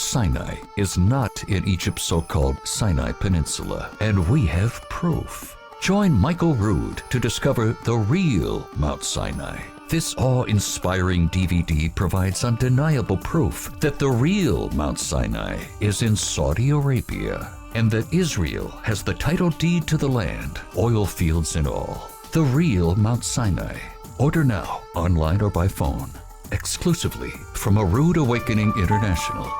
Sinai is not in Egypt's so-called Sinai Peninsula, and we have proof. Join Michael Rood to discover the real Mount Sinai. This awe-inspiring DVD provides undeniable proof that the real Mount Sinai is in Saudi Arabia, and that Israel has the title deed to the land, oil fields and all. The real Mount Sinai. Order now, online or by phone, exclusively from A Rood Awakening International.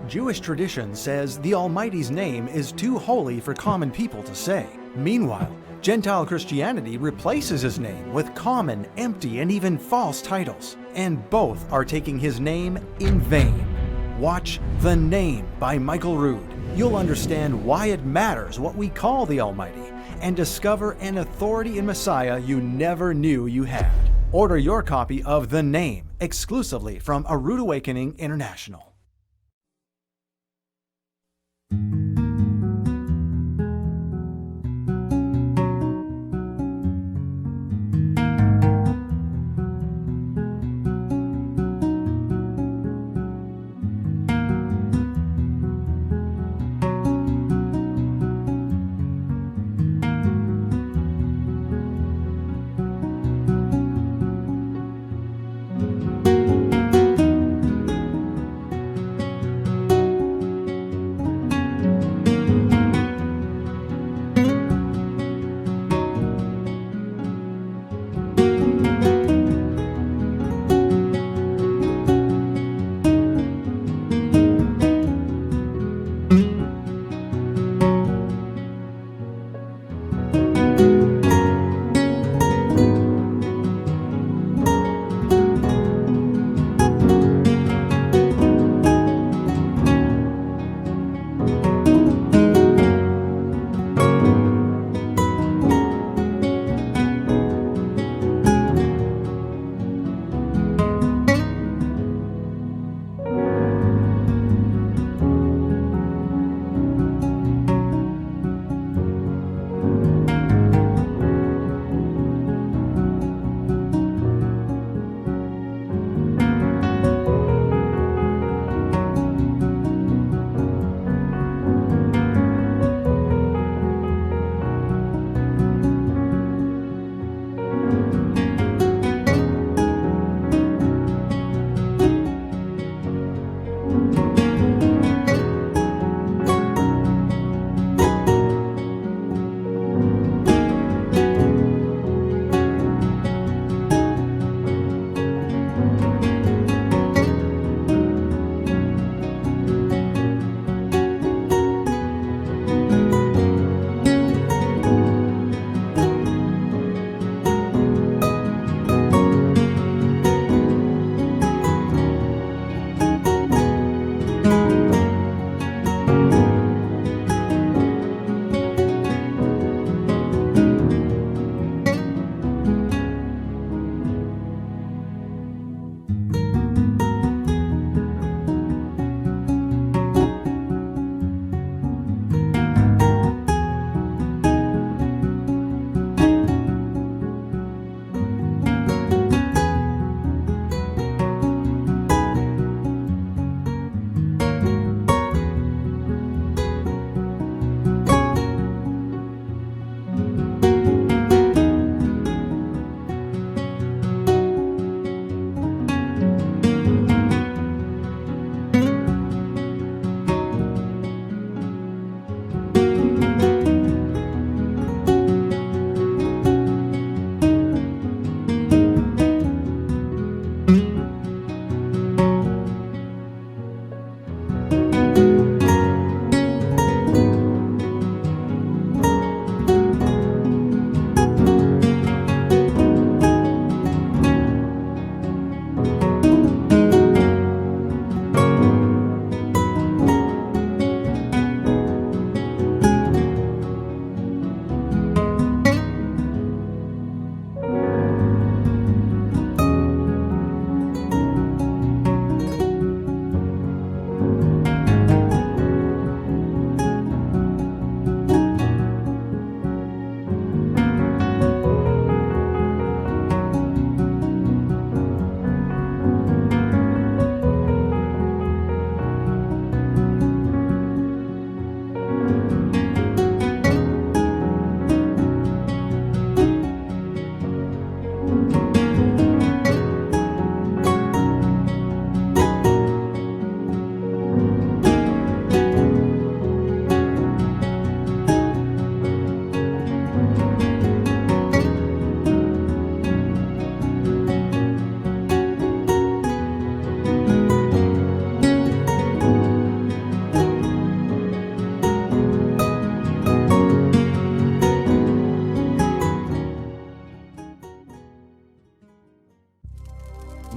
Jewish tradition says the Almighty's name is too holy for common people to say. Meanwhile, Gentile Christianity replaces his name with common, empty, and even false titles, and both are taking his name in vain. Watch The Name by Michael Rood. You'll understand why it matters what we call the Almighty, and discover an authority in Messiah you never knew you had. Order your copy of The Name exclusively from A Rood Awakening International.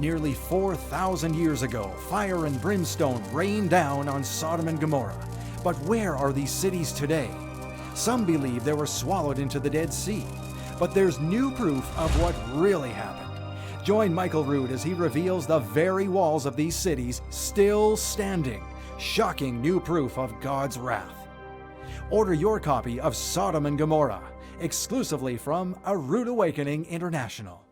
Nearly 4,000 years ago, fire and brimstone rained down on Sodom and Gomorrah. But where are these cities today? Some believe they were swallowed into the Dead Sea. But there's new proof of what really happened. Join Michael Rood as he reveals the very walls of these cities still standing. Shocking new proof of God's wrath. Order your copy of Sodom and Gomorrah, exclusively from A Rood Awakening International.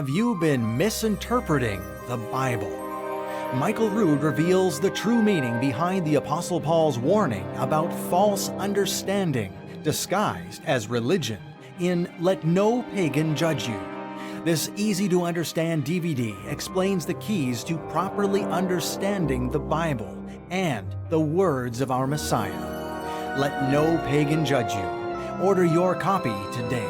Have you been misinterpreting the Bible. Michael Rood reveals the true meaning behind the Apostle Paul's warning about false understanding disguised as religion in Let No Pagan Judge You. This easy-to-understand DVD explains the keys to properly understanding the Bible and the words of our Messiah. Let no pagan judge you. Order your copy today.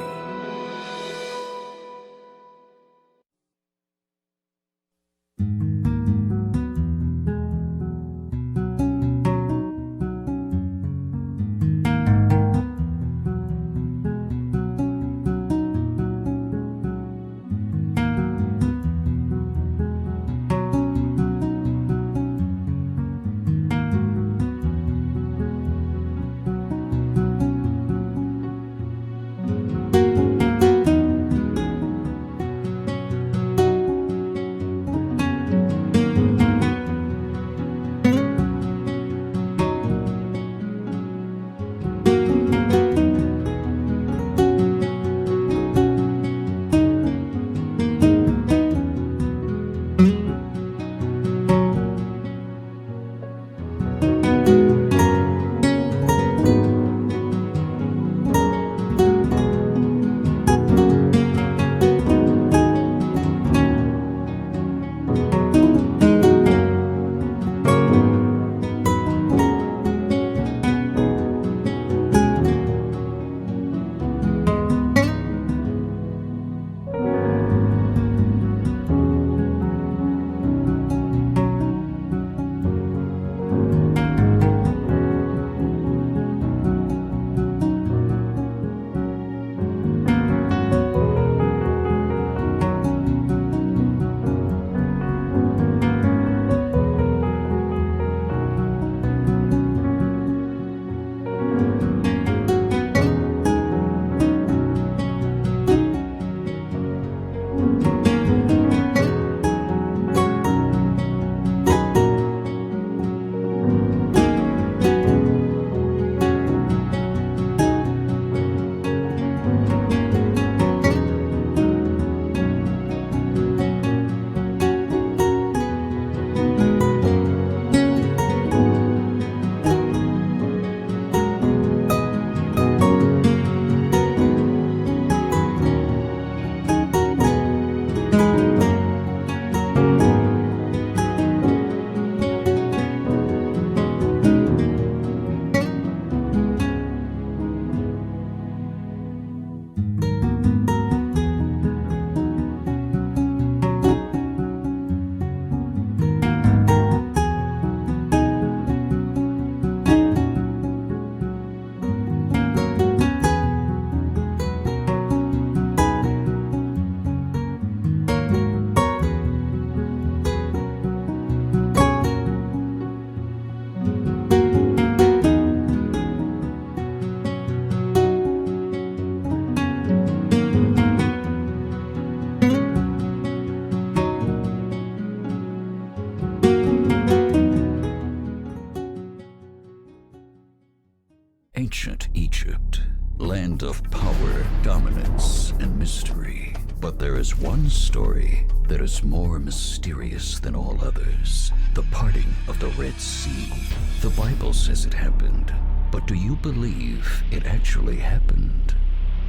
Ancient Egypt, land of power, dominance, and mystery. But there is one story that is more mysterious than all others. The parting of the Red Sea. The Bible says it happened, but do you believe it actually happened?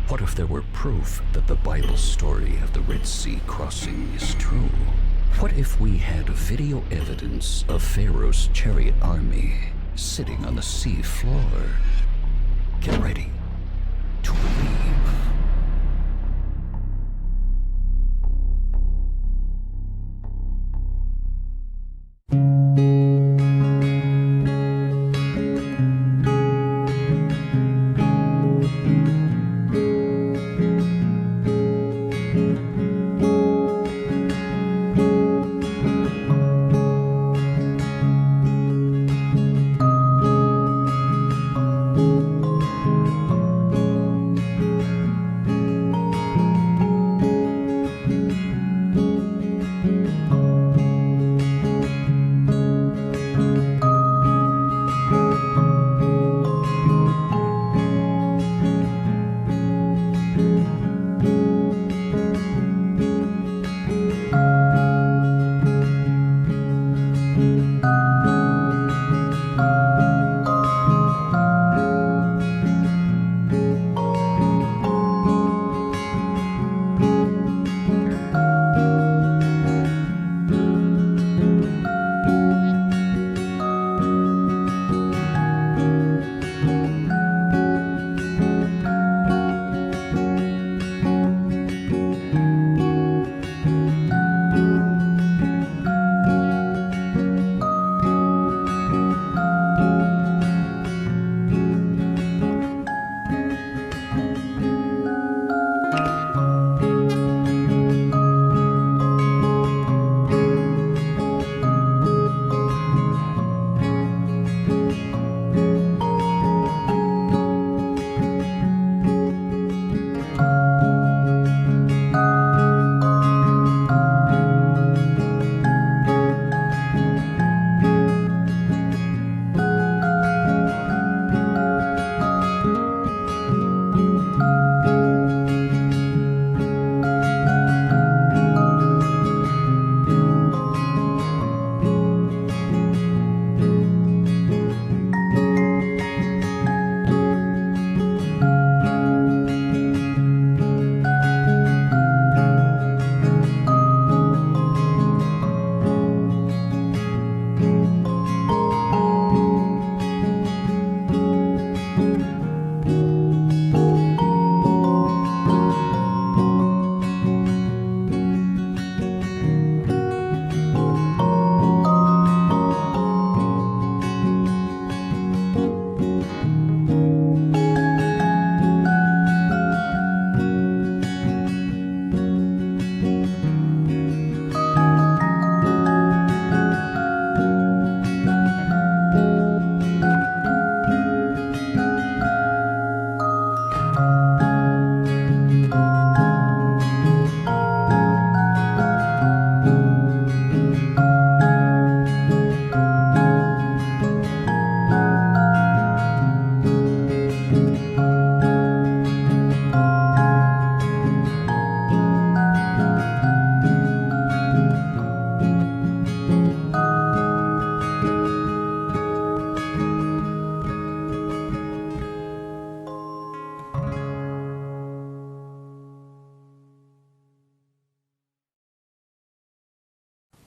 What if there were proof that the Bible story of the Red Sea crossing is true? What if we had video evidence of Pharaoh's chariot army sitting on the sea floor? Get ready to believe.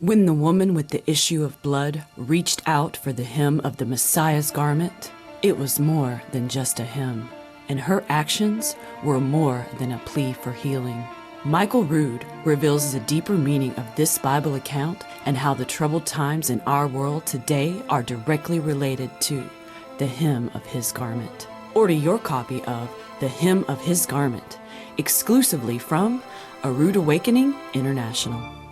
When the woman with the issue of blood reached out for the hem of the Messiah's garment, it was more than just a hem, and her actions were more than a plea for healing. Michael Rood reveals the deeper meaning of this Bible account and how the troubled times in our world today are directly related to the hem of his garment. Order your copy of The Hem of His Garment exclusively from A Rood Awakening International.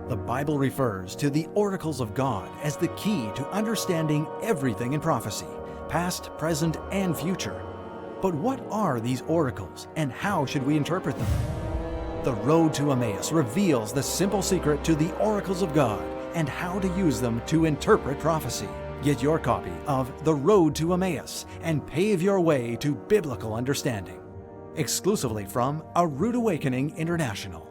The Bible refers to the oracles of God as the key to understanding everything in prophecy, past, present, and future. But what are these oracles, and how should we interpret them? The Road to Emmaus reveals the simple secret to the oracles of God and how to use them to interpret prophecy. Get your copy of The Road to Emmaus and pave your way to biblical understanding. Exclusively from A Rood Awakening International.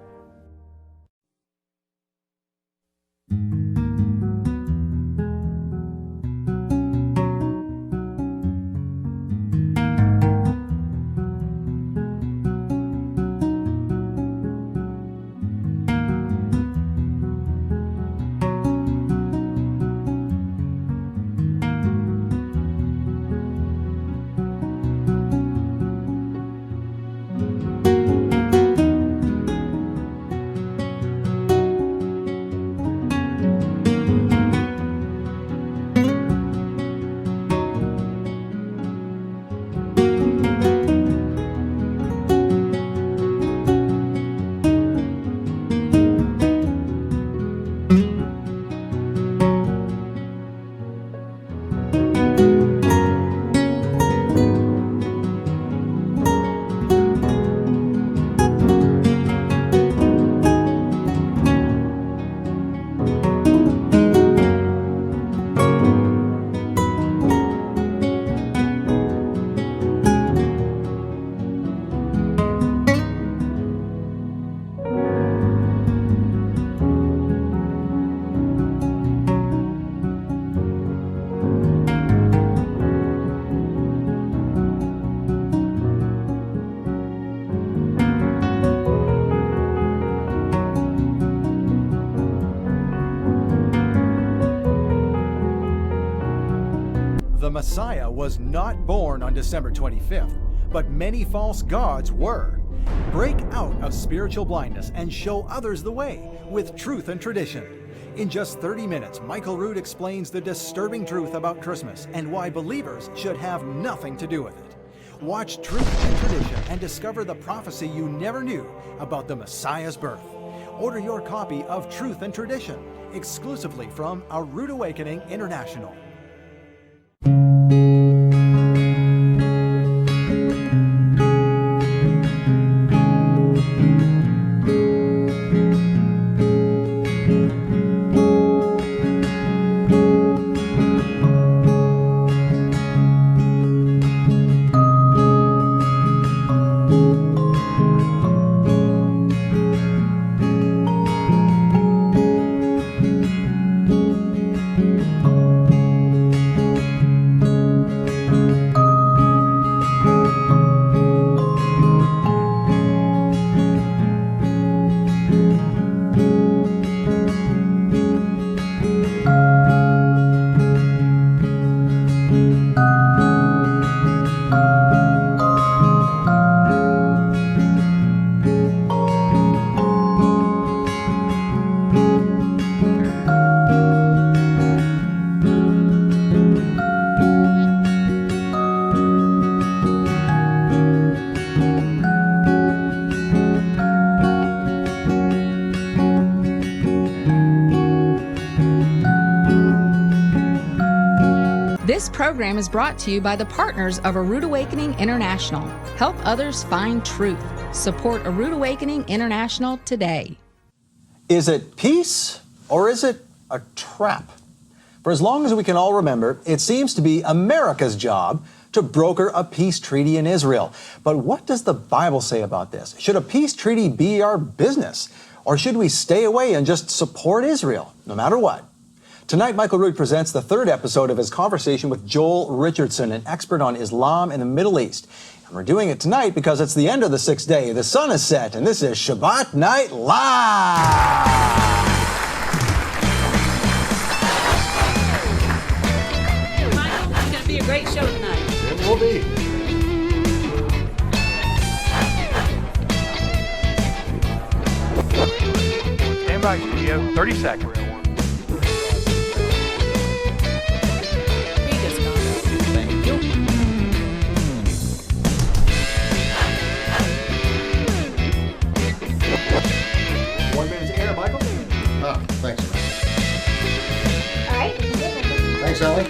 Messiah was not born on December 25th, but many false gods were. Break out of spiritual blindness and show others the way with truth and tradition. In just 30 minutes, Michael Rood explains the disturbing truth about Christmas and why believers should have nothing to do with it. Watch Truth and Tradition and discover the prophecy you never knew about the Messiah's birth. Order your copy of Truth and Tradition exclusively from A Rood Awakening International. This program is brought to you by the partners of A Rood Awakening International. Help others find truth. Support A Rood Awakening International today. Is it peace or is it a trap? For as long as we can all remember, it seems to be America's job to broker a peace treaty in Israel. But what does the Bible say about this? Should a peace treaty be our business? Or should we stay away and just support Israel, no matter what? Tonight, Michael Rood presents the third episode of his conversation with Joel Richardson, an expert on Islam and the Middle East. And we're doing it tonight because it's the end of the sixth day. The sun is set, and this is Shabbat Night Live! Michael, it's going to be a great show tonight. It will be. Stand by, studio. 30 seconds. Thanks. All right. Thanks, Ellie.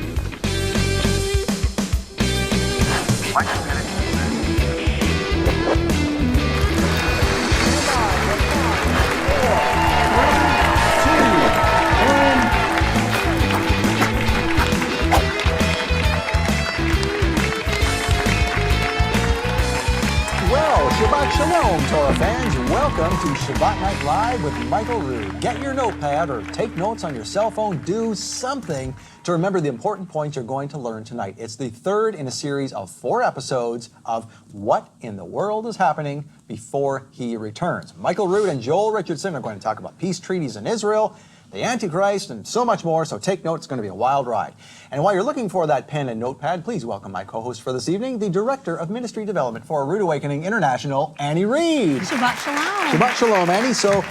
Shabbat Shalom, Torah fans. Welcome to Shabbat Night Live with Michael Rood. Get your notepad or take notes on your cell phone. Do something to remember the important points you're going to learn tonight. It's the third in a series of 4 episodes of What in the World is Happening Before He Returns. Michael Rood and Joel Richardson are going to talk about peace treaties in Israel, the Antichrist, and so much more, so take note. It's going to be a wild ride. And while you're looking for that pen and notepad, please welcome my co-host for this evening, the Director of Ministry Development for A Rood Awakening International, Annie Reed. Shabbat Shalom. Shabbat Shalom, Annie. So,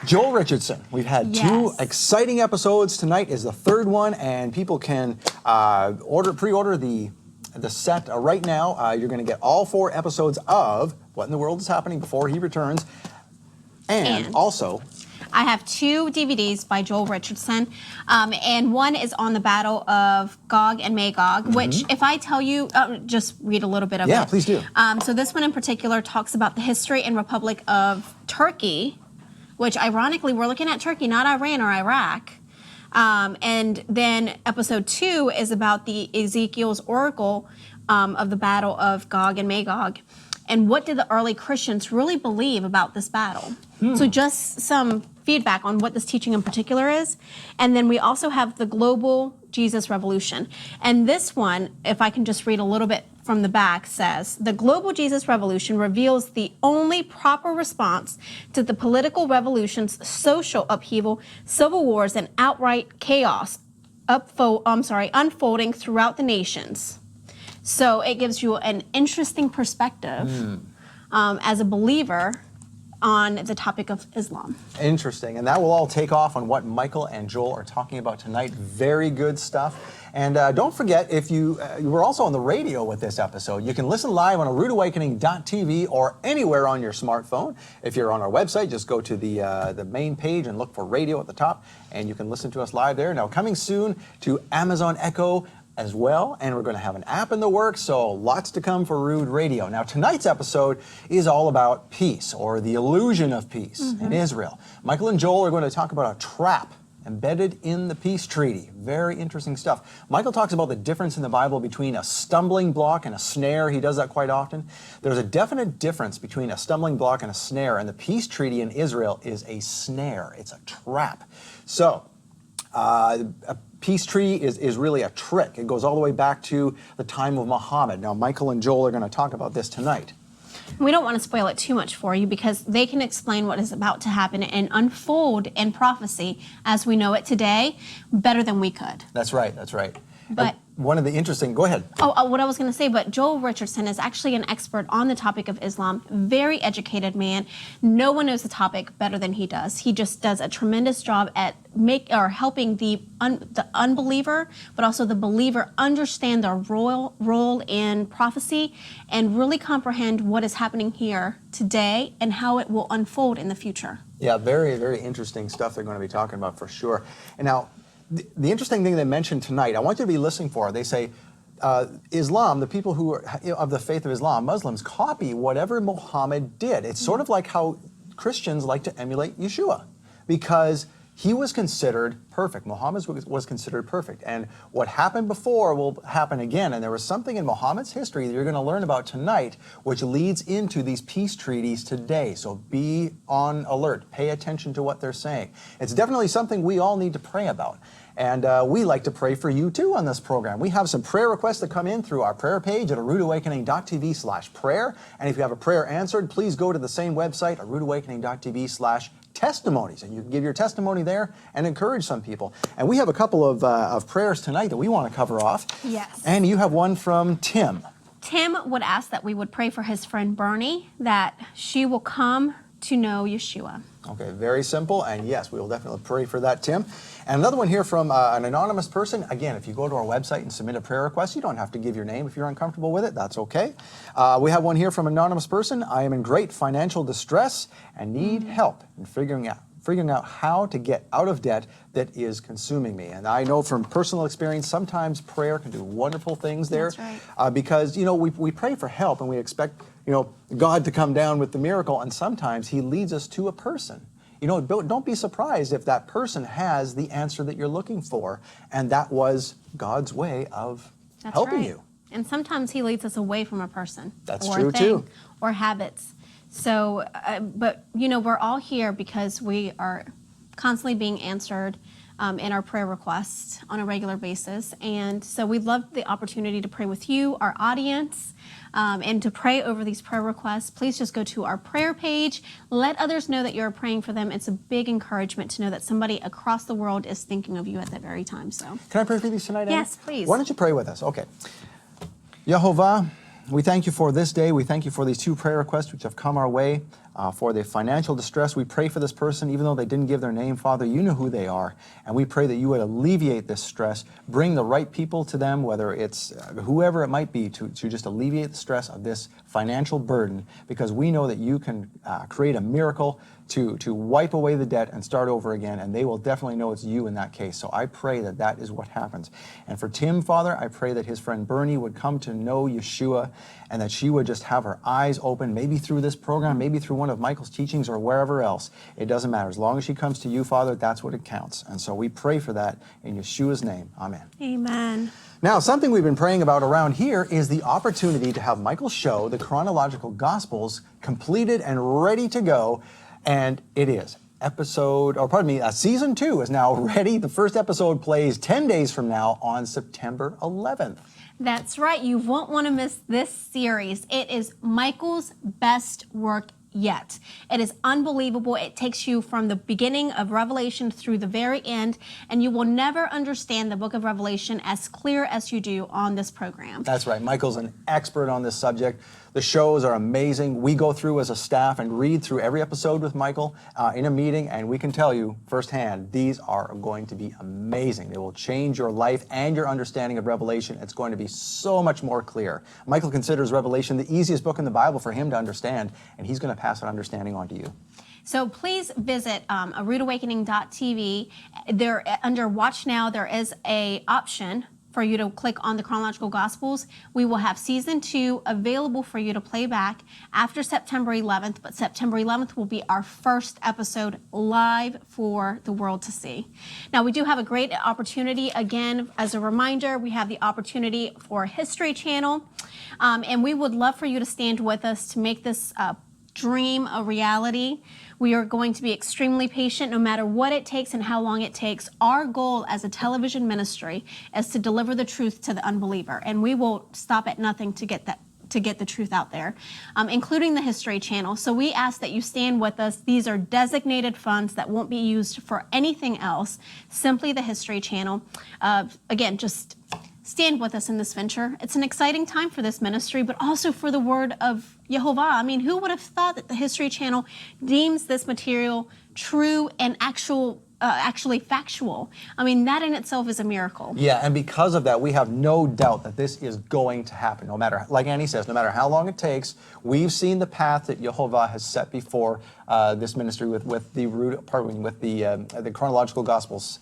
Joel Richardson, we've had 2 exciting episodes. Tonight is the third one, and people can pre-order the set right now. You're going to get all 4 episodes of What in the World is Happening Before He Returns, and also I have 2 DVDs by Joel Richardson, and one is on the battle of Gog and Magog, which if I tell you, just read a little bit of it. Yeah, please do. So this one in particular talks about the history and Republic of Turkey, which ironically, we're looking at Turkey, not Iran or Iraq. And then episode 2 is about the Ezekiel's oracle of the battle of Gog and Magog. And what did the early Christians really believe about this battle? So just some feedback on what this teaching in particular is. And then we also have the Global Jesus Revolution. And this one, if I can just read a little bit from the back, says, the Global Jesus Revolution reveals the only proper response to the political revolutions, social upheaval, civil wars, and outright chaos unfolding throughout the nations. So it gives you an interesting perspective as a believer on the topic of Islam. Interesting. And that will all take off on what Michael and Joel are talking about tonight. Very good stuff. And don't forget, if you were also on the radio with this episode, you can listen live on aroodawakening.tv or anywhere on your smartphone. If you're on our website, just go to the main page and look for radio at the top, and you can listen to us live there. Now, coming soon to Amazon Echo as well, and we're going to have an app in the works, so lots to come for Rood Radio. Now, tonight's episode is all about peace, or the illusion of peace in Israel. Michael and Joel are going to talk about a trap embedded in the peace treaty. Very interesting stuff. Michael talks about the difference in the Bible between a stumbling block and a snare. He does that quite often. There's a definite difference between a stumbling block and a snare, and the peace treaty in Israel is a snare. It's a trap. So, a peace treaty is really a trick. It goes all the way back to the time of Muhammad. Now, Michael and Joel are going to talk about this tonight. We don't want to spoil it too much for you because they can explain what is about to happen and unfold in prophecy as we know it today better than we could. That's right, that's right. But one of the interesting, go ahead. what I was going to say, but Joel Richardson is actually an expert on the topic of Islam, very educated man. No one knows the topic better than he does. He just does a tremendous job at helping the unbeliever, but also the believer understand their role in prophecy and really comprehend what is happening here today and how it will unfold in the future. Yeah, very, very interesting stuff they're going to be talking about for sure. And now, the interesting thing they mentioned tonight, I want you to be listening for. They say Islam, the people who are of the faith of Islam, Muslims, copy whatever Muhammad did. It's sort of like how Christians like to emulate Yeshua, because he was considered perfect. Muhammad was considered perfect. And what happened before will happen again. And there was something in Muhammad's history that you're going to learn about tonight, which leads into these peace treaties today. So be on alert. Pay attention to what they're saying. It's definitely something we all need to pray about. And we like to pray for you too on this program. We have some prayer requests that come in through our prayer page at aroodawakening.tv/prayer. And if you have a prayer answered, please go to the same website, aroodawakening.tv/testimonies. And you can give your testimony there and encourage some people. And we have a couple of prayers tonight that we want to cover off. Yes. And you have one from Tim. Tim would ask that we would pray for his friend Bernie, that she will come to know Yeshua. Okay, very simple, and yes, we will definitely pray for that, Tim. And another one here from an anonymous person. Again, if you go to our website and submit a prayer request, you don't have to give your name if you're uncomfortable with it. That's okay. We have one here from an anonymous person. I am in great financial distress and need help in figuring out how to get out of debt that is consuming me. And I know from personal experience, sometimes prayer can do wonderful things there. That's right. Because, we pray for help and we expect, God to come down with the miracle, and sometimes he leads us to a person. Don't be surprised if that person has the answer that you're looking for, and that was God's way of helping you. And sometimes he leads us away from a person. That's or true, a thing, too. Or habits. So, but we're all here because we are constantly being answered in our prayer requests on a regular basis. And so we'd love the opportunity to pray with you, our audience, and to pray over these prayer requests. Please just go to our prayer page. Let others know that you're praying for them. It's a big encouragement to know that somebody across the world is thinking of you at that very time. So, can I pray for you tonight, Anna? Yes, please. Why don't you pray with us? Okay. Yehovah, we thank you for this day. We thank you for these two prayer requests which have come our way. For the financial distress, we pray for this person, even though they didn't give their name. Father, you know who they are, and we pray that you would alleviate this stress, bring the right people to them, whether it's whoever it might be, to just alleviate the stress of this financial burden, because we know that you can create a miracle to wipe away the debt and start over again, and they will definitely know it's you in that case. So I pray that that is what happens. And for Tim, Father, I pray that his friend Bernie would come to know Yeshua, and that she would just have her eyes open, maybe through this program, maybe through one of Michael's teachings or wherever else. It doesn't matter. As long as she comes to you, Father, that's what it counts. And so we pray for that in Yeshua's name. Amen. Amen. Now, something we've been praying about around here is the opportunity to have Michael's show, the Chronological Gospels, completed and ready to go. And it is. Season 2 is now ready. The first episode plays 10 days from now on September 11th. That's right. You won't want to miss this series. It is Michael's best work yet. It is unbelievable. It takes you from the beginning of Revelation through the very end, and you will never understand the book of Revelation as clear as you do on this program. That's right. Michael's an expert on this subject. The shows are amazing. We go through as a staff and read through every episode with Michael in a meeting, and we can tell you firsthand, these are going to be amazing. They will change your life and your understanding of Revelation. It's going to be so much more clear. Michael considers Revelation the easiest book in the Bible for him to understand, and he's going to pass that understanding on to you. So please visit aroodawakening.tv. There, under Watch Now, there is a option for you to click on the Chronological Gospels. We will have season 2 available for you to play back after September 11th, but September 11th will be our first episode live for the world to see. Now, we do have a great opportunity. Again, as a reminder, we have the opportunity for History Channel, and we would love for you to stand with us to make this dream a reality. We are going to be extremely patient no matter what it takes and how long it takes. Our goal as a television ministry is to deliver the truth to the unbeliever, and we will stop at nothing to get the truth out there, including the History Channel. So we ask that you stand with us. These are designated funds that won't be used for anything else, simply the History Channel. Again, just stand with us in this venture. It's an exciting time for this ministry, but also for the word of Yehovah. I mean, who would have thought that the History Channel deems this material true and actually factual? I mean, that in itself is a miracle. Yeah, and because of that, we have no doubt that this is going to happen. No matter, like Annie says, no matter how long it takes, we've seen the path that Yehovah has set before this ministry with the Chronological Gospels.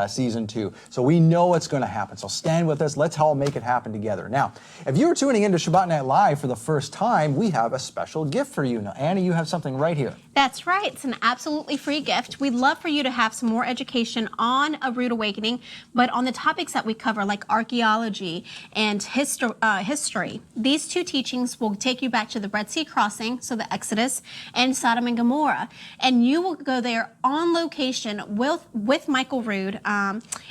Season 2. So we know it's going to happen. So stand with us. Let's all make it happen together. Now, if you're tuning into Shabbat Night Live for the first time, we have a special gift for you. Now, Annie, you have something right here. That's right. It's an absolutely free gift. We'd love for you to have some more education on A Rood Awakening, but on the topics that we cover, like archaeology and history. These 2 teachings will take you back to the Red Sea crossing, so the Exodus, and Sodom and Gomorrah. And you will go there on location with Michael Rood.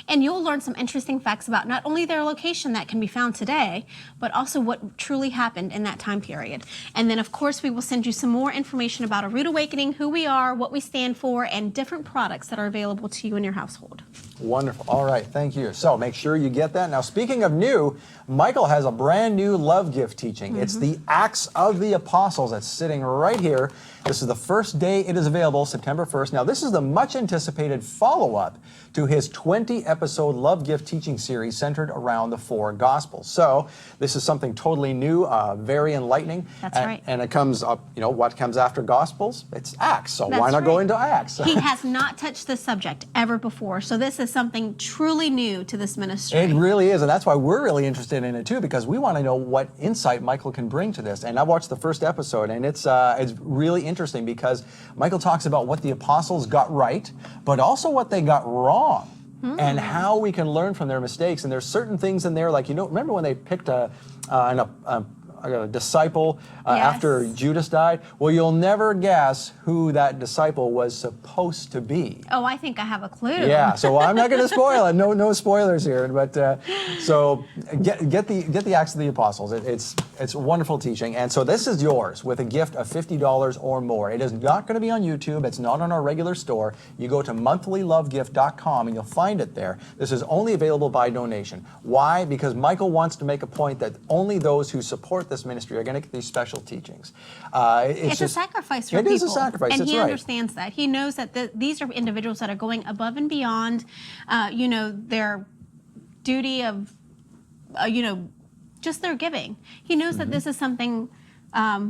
And you'll learn some interesting facts about not only their location that can be found today, but also what truly happened in that time period. And then, of course, we will send you some more information about A Rood Awakening, who we are, what we stand for, and different products that are available to you in your household. Wonderful. All right. Thank you. So make sure you get that. Now, speaking of new, Michael has a brand new love gift teaching. Mm-hmm. It's the Acts of the Apostles. That's sitting right here. This is the first day it is available, September 1st. Now, this is the much anticipated follow-up to his 20-episode love gift teaching series centered around the 4 Gospels. So this is something totally new, very enlightening. That's right. And it comes up, what comes after Gospels? It's Acts. So That's why not right. go into Acts? He has not touched this subject ever before. So this is something truly new to this ministry. It really is, and that's why we're really interested in it too, because we want to know what insight Michael can bring to this. And I watched the first episode, and it's really interesting because Michael talks about what the apostles got right, but also what they got wrong, and how we can learn from their mistakes. And there's certain things in there, like remember when they picked a disciple after Judas died? Well, you'll never guess who that disciple was supposed to be. Oh, I think I have a clue. Yeah, so I'm not going to spoil it. No spoilers here. But so get the Acts of the Apostles. It's wonderful teaching, and so this is yours with a gift of $50 or more. It is not going to be on YouTube. It's not on our regular store. You go to monthlylovegift.com and you'll find it there. This is only available by donation. Why? Because Michael wants to make a point that only those who support this ministry are going to get these special teachings. It's a sacrifice for people. It is a sacrifice. And That's he right. understands that. He knows that these are individuals that are going above and beyond, their duty of, just their giving. He knows that this is something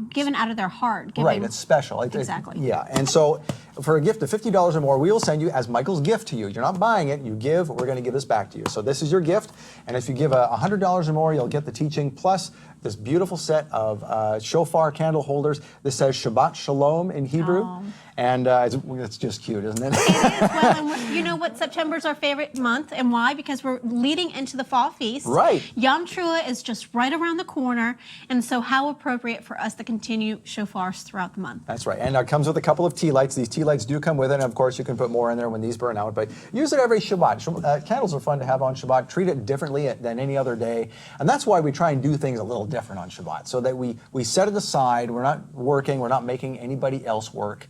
given out of their heart. Right, it's special. Exactly. Yeah, and so for a gift of $50 or more, we will send you as Michael's gift to you. You're not buying it, you give, we're going to give this back to you. So this is your gift, and if you give $100 or more, you'll get the teaching, plus this beautiful set of shofar candle holders. This says Shabbat Shalom in Hebrew, and it's just cute, isn't it? It is. Well, and you know what? September's our favorite month, and why? Because we're leading into the fall feast. Right. Yom Teruah is just right around the corner, and so how appropriate for us to continue shofars throughout the month. That's right, and it comes with a couple of tea lights. These tea lights do come with it, and of course you can put more in there when these burn out, but use it every Shabbat. Candles are fun to have on Shabbat. Treat it differently than any other day, and that's why we try and do things a little different on Shabbat, so that we set it aside. We're not working, we're not making anybody else work.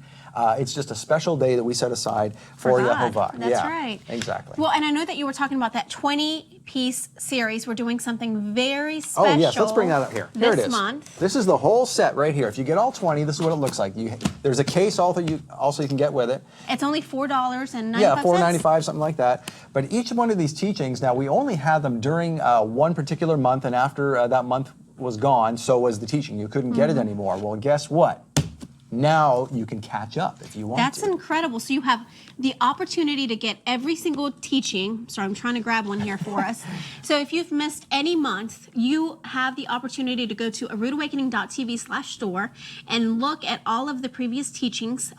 It's just a special day that we set aside for Yehovah. That's right. Exactly. Well, and I know that you were talking about that 20-piece series. We're doing something very special. Oh, yes. Let's bring that up here. Here it is. This month. This is the whole set right here. If you get all 20, this is what it looks like. There's a case also you can get with it. It's only $4.95. Yeah, $4.95, something like that. But each one of these teachings, now we only had them during one particular month, and after that month was gone, so was the teaching. You couldn't get it anymore. Well, guess what? Now you can catch up if you want to. That's incredible. So you have the opportunity to get every single teaching. Sorry, I'm trying to grab one here for us. So if you've missed any month, you have the opportunity to go to aroodawakening.tv/store and look at all of the previous teachings.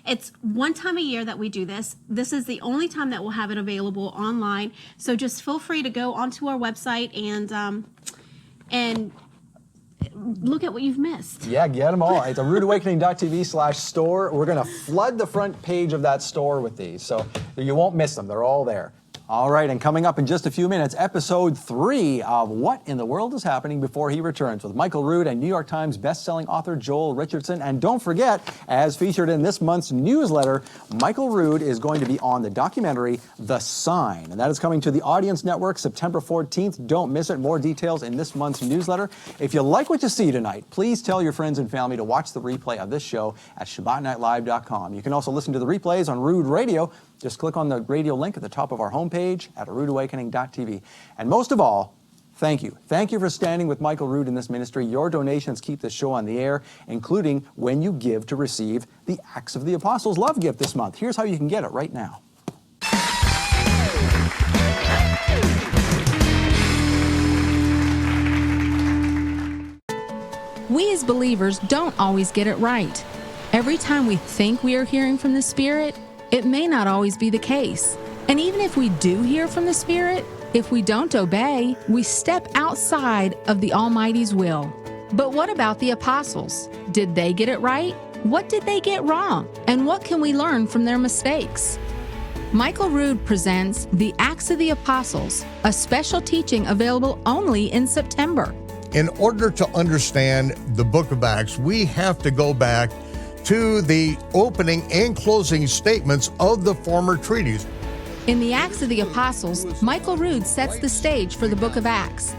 It's one time a year that we do this. This is the only time that we'll have it available online. So just feel free to go onto our website and look at what you've missed. Yeah, get them all. It's aroodawakening.tv/store. We're going to flood the front page of that store with these, so you won't miss them. They're all there. All right, and coming up in just a few minutes, episode 3 of What in the World is Happening Before He Returns with Michael Rood and New York Times bestselling author Joel Richardson. And don't forget, as featured in this month's newsletter, Michael Rood is going to be on the documentary The Sign. And that is coming to the Audience Network September 14th. Don't miss it. More details in this month's newsletter. If you like what you see tonight, please tell your friends and family to watch the replay of this show at ShabbatNightLive.com. You can also listen to the replays on Rood Radio. Just click on the radio link at the top of our homepage at AroodAwakening.tv. And most of all, thank you. Thank you for standing with Michael Rood in this ministry. Your donations keep this show on the air, including when you give to receive the Acts of the Apostles Love Gift this month. Here's how you can get it right now. We as believers don't always get it right. Every time we think we are hearing from the Spirit, it may not always be the case. And even if we do hear from the Spirit, if we don't obey, we step outside of the Almighty's will. But what about the apostles? Did they get it right? What did they get wrong? And what can we learn from their mistakes? Michael Rood presents The Acts of the Apostles, a special teaching available only in September. In order to understand the book of Acts, we have to go back to the opening and closing statements of the former treaties. In the Acts of the Apostles, Michael Rood sets the stage for the book of Acts.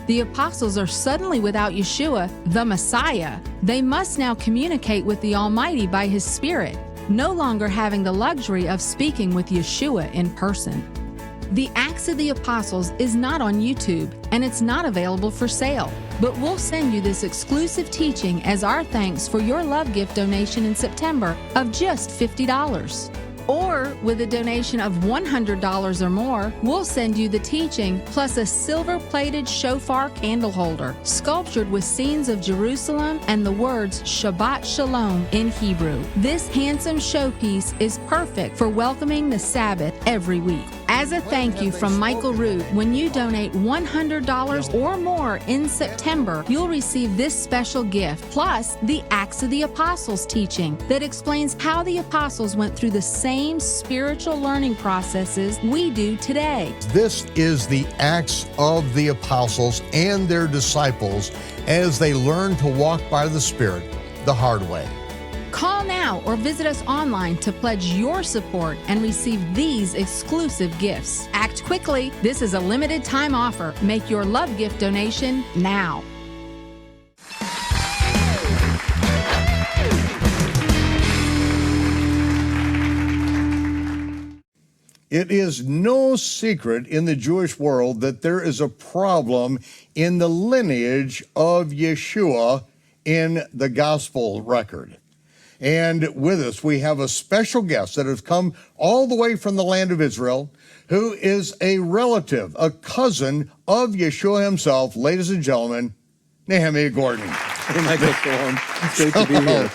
The apostles are suddenly without Yeshua, the Messiah. They must now communicate with the Almighty by His Spirit, no longer having the luxury of speaking with Yeshua in person. The Acts of the Apostles is not on YouTube, and it's not available for sale. But we'll send you this exclusive teaching as our thanks for your love gift donation in September of just $50. Or with a donation of $100 or more, we'll send you the teaching plus a silver-plated shofar candle holder sculptured with scenes of Jerusalem and the words Shabbat Shalom in Hebrew. This handsome showpiece is perfect for welcoming the Sabbath every week. As a thank you from Michael Rood, when you donate $100 or more in September, you'll receive this special gift, plus the Acts of the Apostles teaching that explains how the apostles went through the same spiritual learning processes we do today. This is the Acts of the Apostles and their disciples as they learn to walk by the Spirit the hard way. Call now or visit us online to pledge your support and receive these exclusive gifts. Act quickly. This is a limited time offer. Make your love gift donation now. It is no secret in the Jewish world that there is a problem in the lineage of Yeshua in the gospel record. And with us, we have a special guest that has come all the way from the land of Israel, who is a relative, a cousin of Yeshua himself. Ladies and gentlemen, Nehemiah Gordon. Hey, Michael, Shalom. It's great to be here.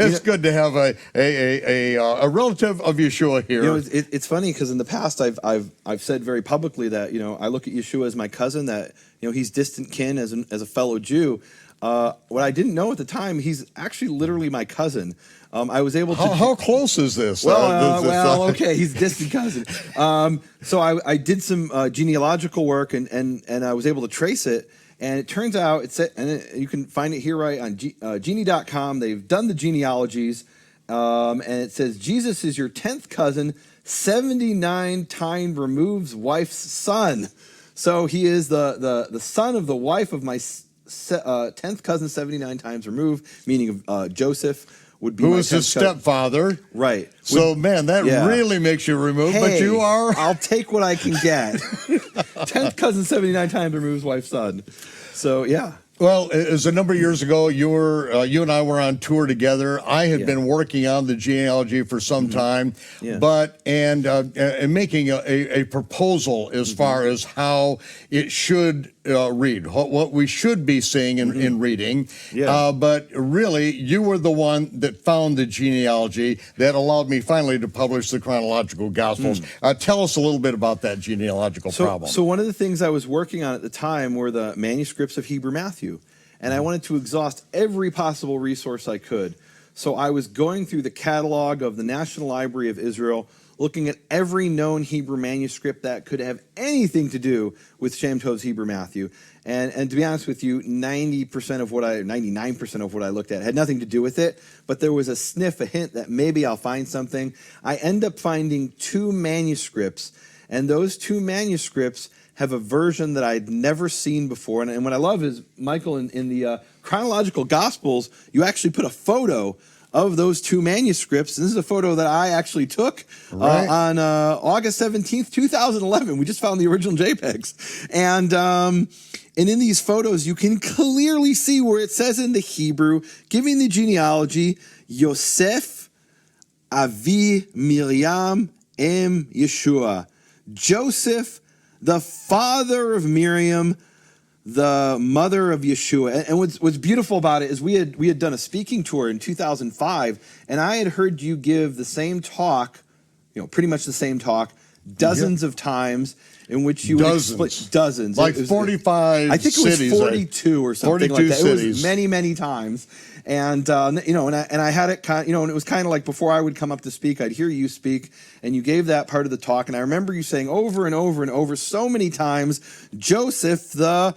It's good to have a relative of Yeshua here. You know, it's funny because in the past I've said very publicly that I look at Yeshua as my cousin, that he's distant kin as a fellow Jew. what I didn't know at the time, he's actually literally my cousin. I was able to. How close is this? Okay, he's a distant cousin. So I did some genealogical work, and I was able to trace it. And it turns out you can find it here right on genie.com. They've done the genealogies, and it says Jesus is your 10th cousin, 79 times removes wife's son. So he is the son of the wife of my 10th cousin, 79 times removed, meaning Joseph. Would be who is his stepfather. Right. So, man, that really makes you removed, but you are. I'll take what I can get. 10th cousin 79 times removes wife's son. So, yeah. Well, it was a number of years ago. You and I were on tour together. I had been working on the genealogy for some time, but making a proposal as far as how it should read, what we should be seeing in reading. But really, you were the one that found the genealogy that allowed me finally to publish the Chronological Gospels. Tell us a little bit about that genealogical problem. So one of the things I was working on at the time were the manuscripts of Hebrew Matthew. And I wanted to exhaust every possible resource I could. So I was going through the catalog of the National Library of Israel, looking at every known Hebrew manuscript that could have anything to do with Shem Tov's Hebrew Matthew. And to be honest with you, 99% of what I looked at had nothing to do with it, but there was a hint that maybe I'll find something. I end up finding 2 manuscripts, and those 2 manuscripts have a version that I'd never seen before. And what I love is, Michael, in the Chronological Gospels, you actually put a photo of those 2 manuscripts. And this is a photo that I actually took on August 17th, 2011. We just found the original JPEGs. And in these photos, you can clearly see where it says in the Hebrew, giving the genealogy, Yosef, Avi, Miriam, Em, Yeshua. Joseph, the father of Miriam, the mother of Yeshua. And what's beautiful about it is we had done a speaking tour in 2005, and I had heard you give the same talk, pretty much the same talk, dozens of times, in which you would explain dozens, like 45. I think it was 42 or something like that. Cities. It was many times. And and I had it kind of, and it was kind of like before I would come up to speak, I'd hear you speak, and you gave that part of the talk, and I remember you saying over and over and over so many times, Joseph the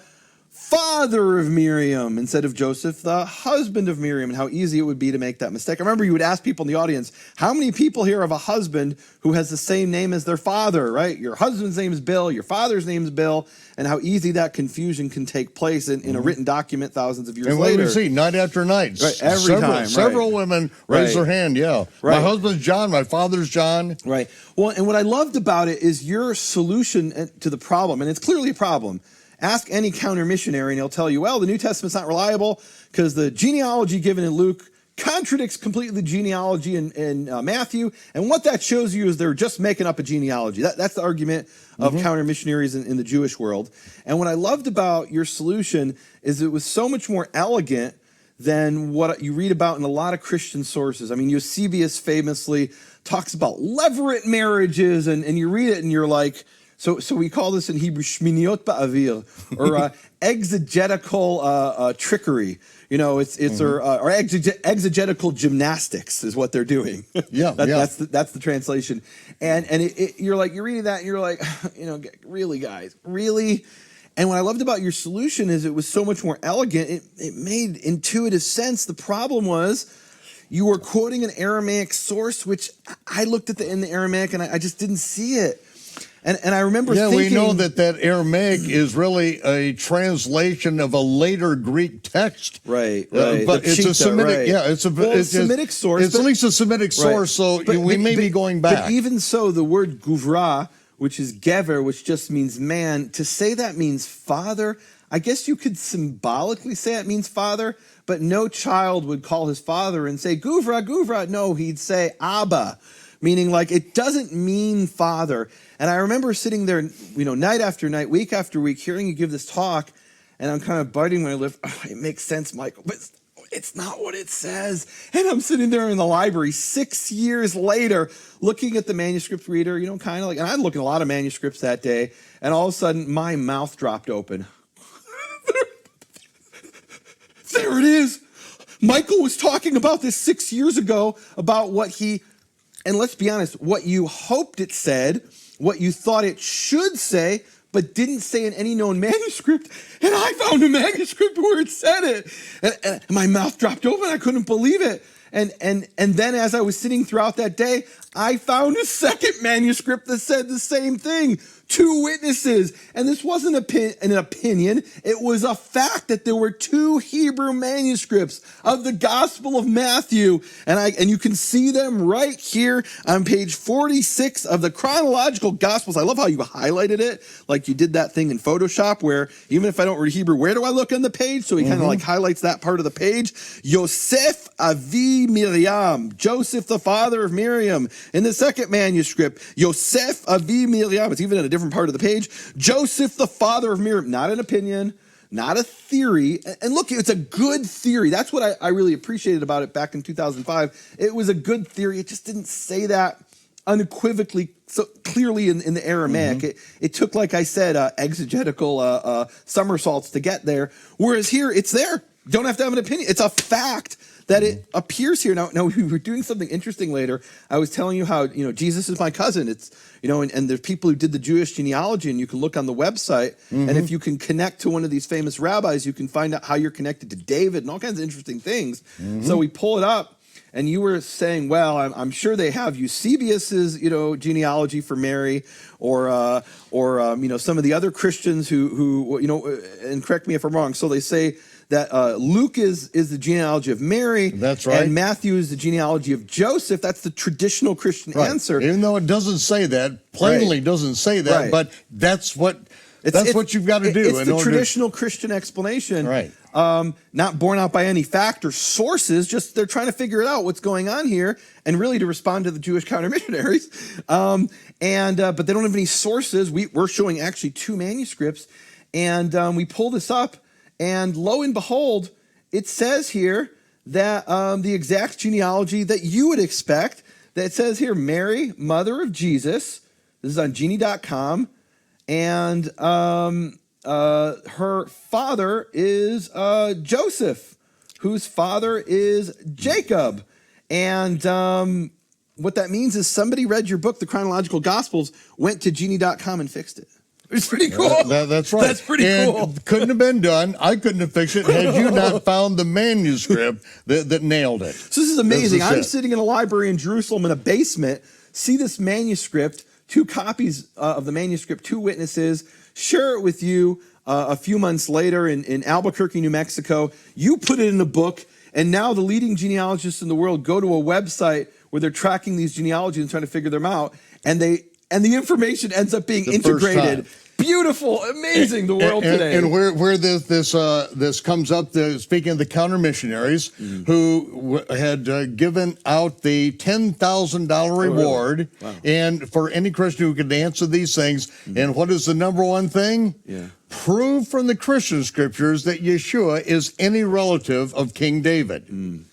father of Miriam instead of Joseph the husband of Miriam, and how easy it would be to make that mistake. I remember you would ask people in the audience, how many people here have a husband who has the same name as their father, right? Your husband's name is Bill, your father's name is Bill, and how easy that confusion can take place in a written document thousands of years later. And what we see, night after night, time. Several women raise their hand, My husband's John, my father's John. Right. Well, and what I loved about it is your solution to the problem, and it's clearly a problem. Ask any counter missionary and he'll tell you, well, the New Testament's not reliable because the genealogy given in Luke contradicts completely the genealogy in Matthew. And what that shows you is they're just making up a genealogy. That's the argument of counter missionaries in the Jewish world. And what I loved about your solution is it was so much more elegant than what you read about in a lot of Christian sources. I mean, Eusebius famously talks about levirate marriages, and you read it and you're like, so we call this in Hebrew shminiot ba'avir, or exegetical trickery. It's or exegetical gymnastics is what they're doing. That's the translation. And you're reading that and you're like, really, guys, really. And what I loved about your solution is it was so much more elegant. It made intuitive sense. The problem was you were quoting an Aramaic source, which I looked at in the Aramaic and I just didn't see it. And I remember thinking... we know that Aramaic is really a translation of a later Greek text. Right. But it's a Semitic, it's a Semitic source. It's at least a Semitic source, so we may be going back. But even so, the word guvra, which is gever, which just means man, to say that means father, I guess you could symbolically say it means father, but no child would call his father and say, guvra, guvra. No, he'd say Abba. Meaning, like, it doesn't mean father. And I remember sitting there, night after night, week after week, hearing you give this talk, and I'm kind of biting my lip. Oh, it makes sense, Michael, but it's not what it says. And I'm sitting there in the library 6 years later, looking at the manuscript reader, kind of like, and I'd look at a lot of manuscripts that day, and all of a sudden, my mouth dropped open. there it is. Michael was talking about this 6 years ago, about what he, and let's be honest, what you hoped it said, what you thought it should say, but didn't say in any known manuscript. And I found a manuscript where it said it. And my mouth dropped open. I couldn't believe it. And then as I was sitting throughout that day, I found a second manuscript that said the same thing. 2 witnesses. And this wasn't an opinion. It was a fact that there were 2 Hebrew manuscripts of the Gospel of Matthew. And you can see them right here on page 46 of the Chronological Gospels. I love how you highlighted it, like you did that thing in Photoshop where even if I don't read Hebrew, where do I look on the page? So he kind of like highlights that part of the page. Yosef Avi Miriam, Joseph the father of Miriam. In the second manuscript, Yosef Avi Miriam, it's even in a different part of the page. Joseph the father of Miriam, not an opinion, not a theory. And look, it's a good theory. That's what I really appreciated about it back in 2005. It was a good theory. It just didn't say that unequivocally, so clearly in the Aramaic. It took, like I said, exegetical somersaults to get there. Whereas here, it's there. Don't have to have an opinion. It's a fact that it appears here. Now we were doing something interesting later. I was telling you how, Jesus is my cousin. It's, and there's people who did the Jewish genealogy, and you can look on the website, and if you can connect to one of these famous rabbis, you can find out how you're connected to David and all kinds of interesting things. So we pull it up, and you were saying, well, I'm sure they have Eusebius's, genealogy for Mary, or some of the other Christians who and correct me if I'm wrong. So they say that Luke is the genealogy of Mary. That's right. And Matthew is the genealogy of Joseph. That's the traditional Christian answer. Even though it doesn't say that, plainly doesn't say that, but that's what you've got to do. It's the traditional Christian explanation. Right. Not borne out by any fact or sources, just they're trying to figure it out what's going on here, and really to respond to the Jewish counter-missionaries. But they don't have any sources. We're showing actually 2 manuscripts, and we pull this up, and lo and behold, it says here that the exact genealogy that you would expect, that it says here, Mary, mother of Jesus. This is on genie.com. And her father is Joseph, whose father is Jacob. And what that means is somebody read your book, The Chronological Gospels, went to genie.com and fixed it. It's pretty cool. That's right. That's pretty cool. Couldn't have been done. I couldn't have fixed it had you not found the manuscript that nailed it. So this is amazing. I'm sitting in a library in Jerusalem in a basement, see this manuscript, 2 copies of the manuscript, 2 witnesses, share it with you a few months later in Albuquerque, New Mexico. You put it in a book, and now the leading genealogists in the world go to a website where they're tracking these genealogies and trying to figure them out, and the information ends up being integrated. Beautiful, amazing, the world today. And where this comes up, speaking of the counter-missionaries who had given out the $10,000 reward, and for any Christian who could answer these things, and what is the number one thing? Prove from the Christian scriptures that Yeshua is any relative of King David.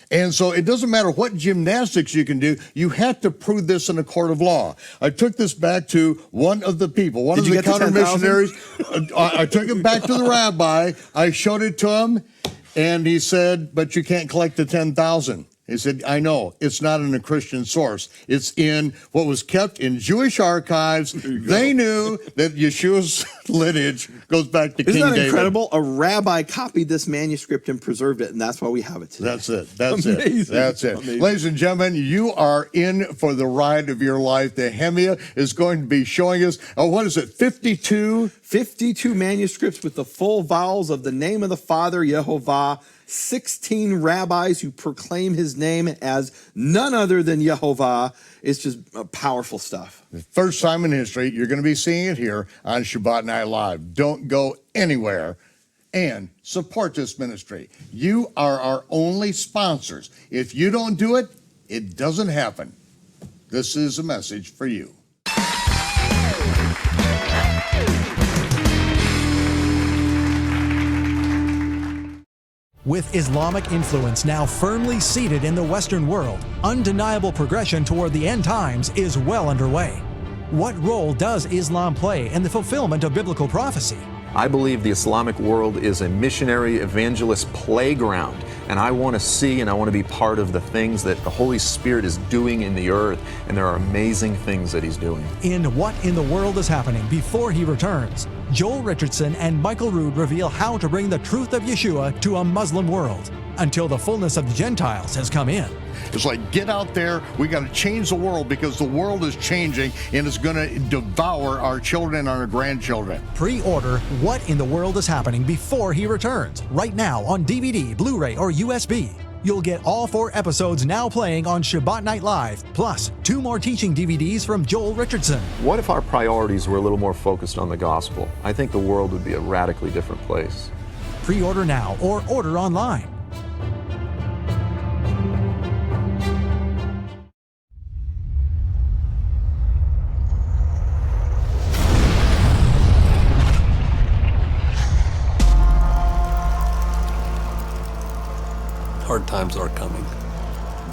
And so it doesn't matter what gymnastics you can do, you have to prove this in a court of law. I took this back to one of the people, one of the counter-missionaries. I took it back to the rabbi. I showed it to him, and he said, but you can't collect the 10,000. He said, I know, it's not in a Christian source. It's in what was kept in Jewish archives. They knew that Yeshua's lineage goes back to King David. Isn't that incredible? A rabbi copied this manuscript and preserved it, and that's why we have it today. That's it. That's it. Amazing. Ladies and gentlemen, you are in for the ride of your life. Nehemiah is going to be showing us, 52? 52 manuscripts with the full vowels of the name of the Father, Yehovah. 16 rabbis who proclaim his name as none other than Yehovah. It's just powerful stuff. First time in history, you're going to be seeing it here on Shabbat Night Live. Don't go anywhere and support this ministry. You are our only sponsors. If you don't do it, it doesn't happen. This is a message for you. With Islamic influence now firmly seated in the Western world, undeniable progression toward the end times is well underway. What role does Islam play in the fulfillment of biblical prophecy? I believe the Islamic world is a missionary evangelist playground, and I want to see and I want to be part of the things that the Holy Spirit is doing in the earth, and there are amazing things that He's doing. In What in the World is Happening Before He Returns, Joel Richardson and Michael Rood reveal how to bring the truth of Yeshua to a Muslim world until the fullness of the Gentiles has come in. It's like, get out there, we got to change the world because the world is changing and it's going to devour our children and our grandchildren. Pre-order What in the World is Happening Before He Returns right now on DVD, Blu-ray, or USB. You'll get all 4 episodes now playing on Shabbat Night Live, plus 2 more teaching DVDs from Joel Richardson. What if our priorities were a little more focused on the gospel? I think the world would be a radically different place. Pre-order now or order online. Hard times are coming.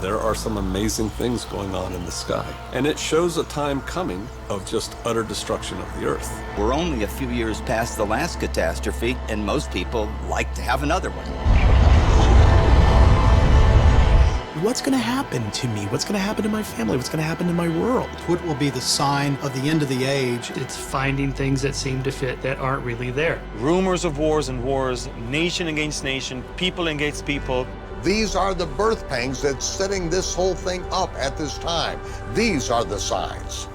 There are some amazing things going on in the sky, and it shows a time coming of just utter destruction of the earth. We're only a few years past the last catastrophe, and most people like to have another one. What's going to happen to me? What's going to happen to my family? What's going to happen to my world? What will be the sign of the end of the age? It's finding things that seem to fit that aren't really there. Rumors of wars and wars, nation against nation, people against people. These are the birth pangs that's setting this whole thing up at this time. These are the signs.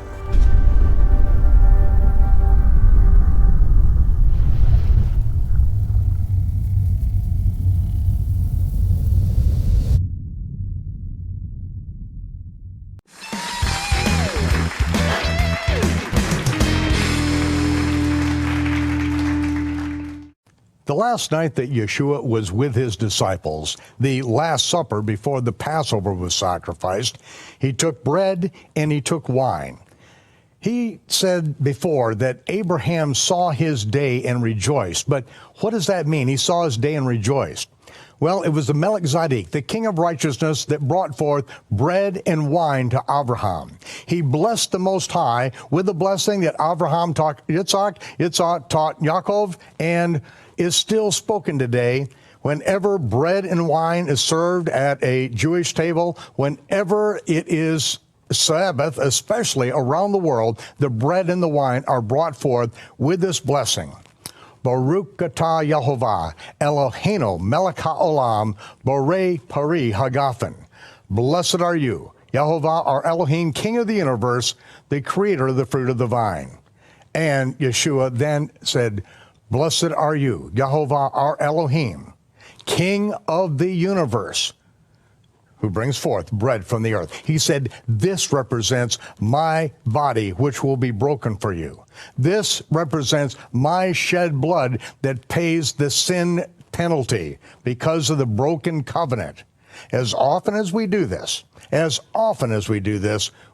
The last night that Yeshua was with his disciples, the Last Supper before the Passover was sacrificed, he took bread and he took wine. He said before that Abraham saw his day and rejoiced. But what does that mean? He saw his day and rejoiced. Well, it was the Melchizedek, the king of righteousness, that brought forth bread and wine to Abraham. He blessed the Most High with the blessing that Abraham taught Yitzhak, Yitzhak taught Yaakov, and is still spoken today. Whenever bread and wine is served at a Jewish table, whenever it is Sabbath, especially around the world, the bread and the wine are brought forth with this blessing. Baruch atah Yehovah, Eloheinu melech haolam, borei pari hagafen. Blessed are you, Yehovah, our Elohim, King of the universe, the creator of the fruit of the vine. And Yeshua then said, blessed are you, Yehovah, our Elohim, King of the universe, who brings forth bread from the earth. He said, this represents my body, which will be broken for you. This represents my shed blood that pays the sin penalty because of the broken covenant. As often as we do this,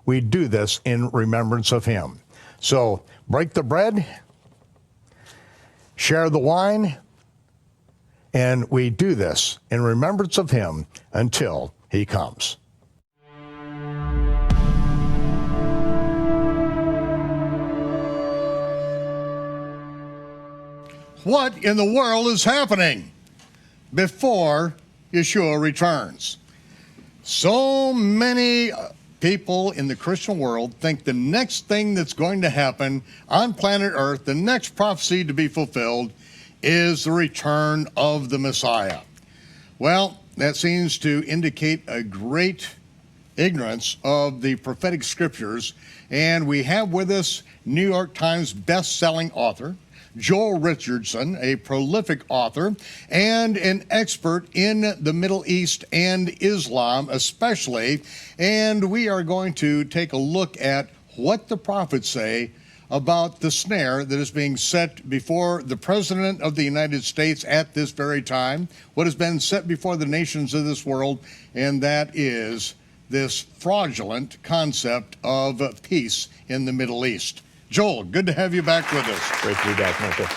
we do this in remembrance of him. So break the bread, share the wine, and we do this in remembrance of him until he comes. What in the world is happening before Yeshua returns? So many people in the Christian world think the next thing that's going to happen on planet Earth, the next prophecy to be fulfilled, is the return of the Messiah. Well, that seems to indicate a great ignorance of the prophetic scriptures. And we have with us New York Times best-selling author, Joel Richardson, a prolific author and an expert in the Middle East and Islam especially. And we are going to take a look at what the prophets say about the snare that is being set before the President of the United States at this very time, what has been set before the nations of this world, and that is this fraudulent concept of peace in the Middle East. Joel, good to have you back with us. Great to be back, Michael.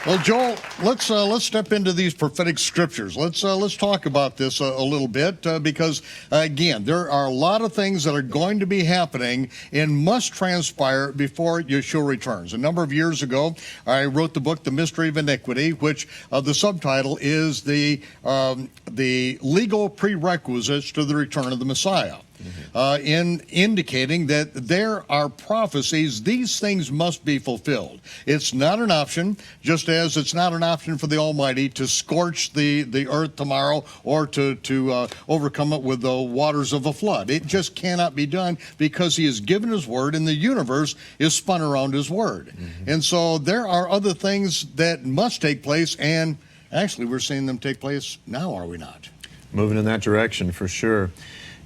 Well, Joel, let's step into these prophetic scriptures. Let's talk about this a little bit because again, there are a lot of things that are going to be happening and must transpire before Yeshua returns. A number of years ago, I wrote the book, The Mystery of Iniquity, which the subtitle is the legal prerequisites to the return of the Messiah. In indicating that there are prophecies, these things must be fulfilled. It's not an option, just as it's not an option for the Almighty to scorch the earth tomorrow or to overcome it with the waters of a flood. It just cannot be done because he has given his word and the universe is spun around his word. And so there are other things that must take place, and actually we're seeing them take place now, are we not? Moving in that direction for sure.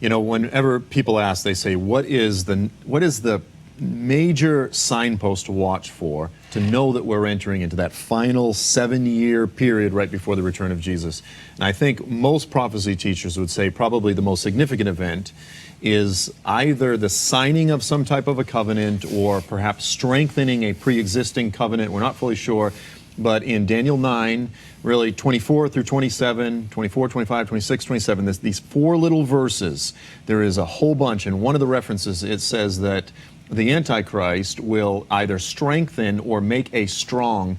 You know, whenever people ask, they say, what is the major signpost to watch for to know that we're entering into that final 7-year period right before the return of Jesus? And I think most prophecy teachers would say probably the most significant event is either the signing of some type of a covenant or perhaps strengthening a pre-existing covenant. We're not fully sure. But in Daniel 9, really 24 through 27, 24, 25, 26, 27, these 4 little verses, there is a whole bunch. And one of the references, it says that the Antichrist will either strengthen or make a strong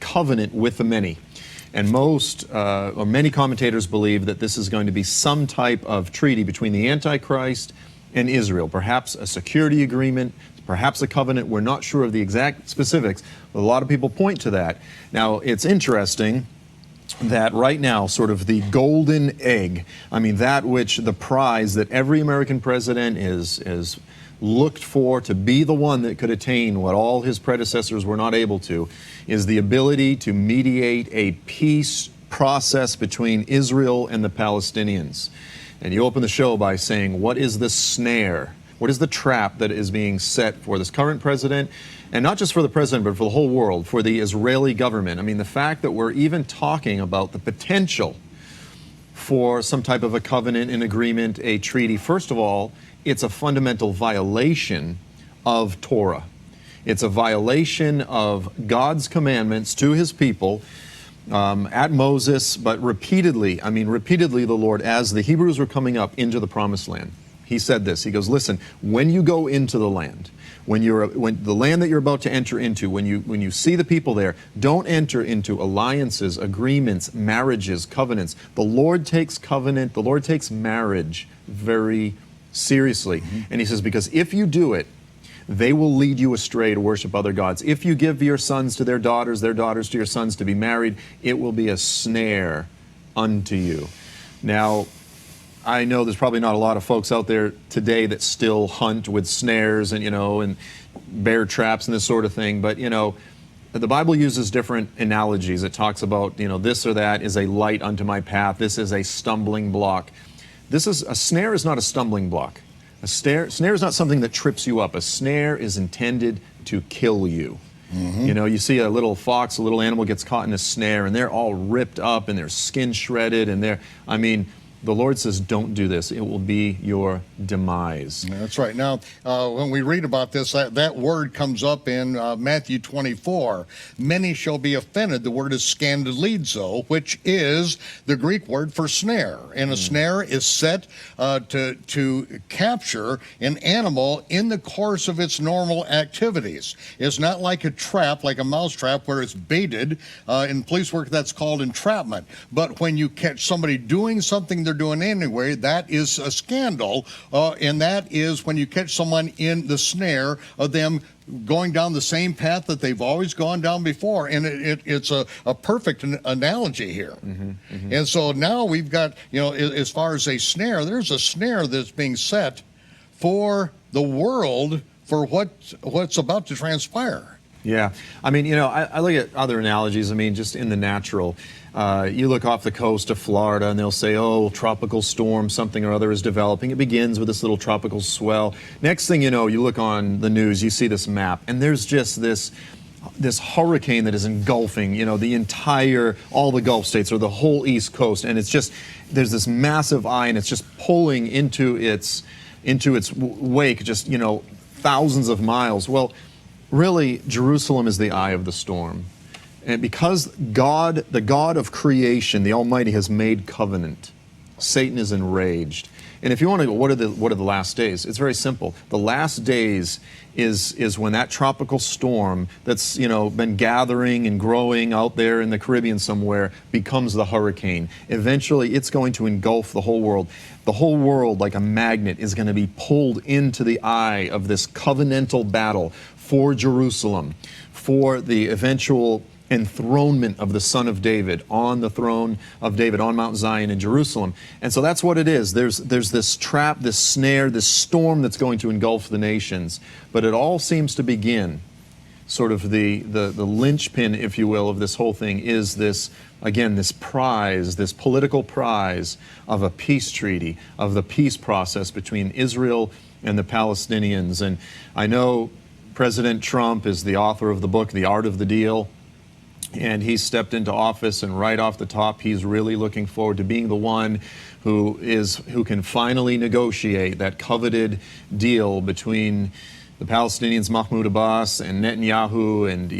covenant with the many. And many commentators believe that this is going to be some type of treaty between the Antichrist and Israel, perhaps a security agreement, perhaps a covenant. We're not sure of the exact specifics, but a lot of people point to that. Now, it's interesting that right now, sort of the golden egg, I mean, that which the prize that every American president is looked for to be the one that could attain what all his predecessors were not able to, is the ability to mediate a peace process between Israel and the Palestinians. And you open the show by saying, what is the snare? What is the trap that is being set for this current president? And not just for the president, but for the whole world, for the Israeli government. I mean, the fact that we're even talking about the potential for some type of a covenant, an agreement, a treaty. First of all, it's a fundamental violation of Torah. It's a violation of God's commandments to his people at Moses, but repeatedly the Lord, as the Hebrews were coming up into the promised land, he said this. He goes, listen, when you go into the land, when the land that you're about to enter into, when you see the people there, don't enter into alliances, agreements, marriages, covenants. The Lord takes covenant, the Lord takes marriage very seriously. And he says, because if you do it, they will lead you astray to worship other gods. If you give your sons to their daughters to your sons to be married, it will be a snare unto you. Now, I know there's probably not a lot of folks out there today that still hunt with snares and, and bear traps and this sort of thing. But, the Bible uses different analogies. It talks about, this or that is a light unto my path. This is a stumbling block. A snare is not a stumbling block. A snare is not something that trips you up. A snare is intended to kill you. You see a little fox, a little animal gets caught in a snare, and they're all ripped up, and their skin shredded, and the Lord says, don't do this. It will be your demise. That's right. Now, when we read about this, that word comes up in Matthew 24. Many shall be offended. The word is scandalizo, which is the Greek word for snare. And a snare is set to capture an animal in the course of its normal activities. It's not like a trap, like a mouse trap, where it's baited. In police work, that's called entrapment. But when you catch somebody doing something they're doing anyway, that is a scandal, and that is when you catch someone in the snare of them going down the same path that they've always gone down before. And it's a perfect analogy here. And so now we've got, as far as a snare, there's a snare that's being set for the world for what's about to transpire. Yeah. I look at other analogies. Just in the natural. You look off the coast of Florida and they'll say, oh, tropical storm, something or other is developing. It begins with this little tropical swell. Next thing you know, you look on the news, you see this map, and there's just this hurricane that is engulfing, all the Gulf states or the whole East Coast. And it's just, there's this massive eye, and it's just pulling into its wake, just, thousands of miles. Well, really, Jerusalem is the eye of the storm. And because God, the God of creation, the Almighty, has made covenant, Satan is enraged. And if you want to go, what are the last days? It's very simple. The last days is when that tropical storm that's been gathering and growing out there in the Caribbean somewhere becomes the hurricane. Eventually, it's going to engulf the whole world. The whole world, like a magnet, is going to be pulled into the eye of this covenantal battle for Jerusalem, for the eventual enthronement of the Son of David on the throne of David on Mount Zion in Jerusalem. And so that's what it is. There's this trap, this snare, this storm that's going to engulf the nations. But it all seems to begin, sort of the linchpin, if you will, of this whole thing is this, again, this prize, this political prize of a peace treaty, of the peace process between Israel and the Palestinians. And I know President Trump is the author of the book, The Art of the Deal. And he stepped into office, and right off the top, he's really looking forward to being the one who can finally negotiate that coveted deal between the Palestinians, Mahmoud Abbas, and Netanyahu. And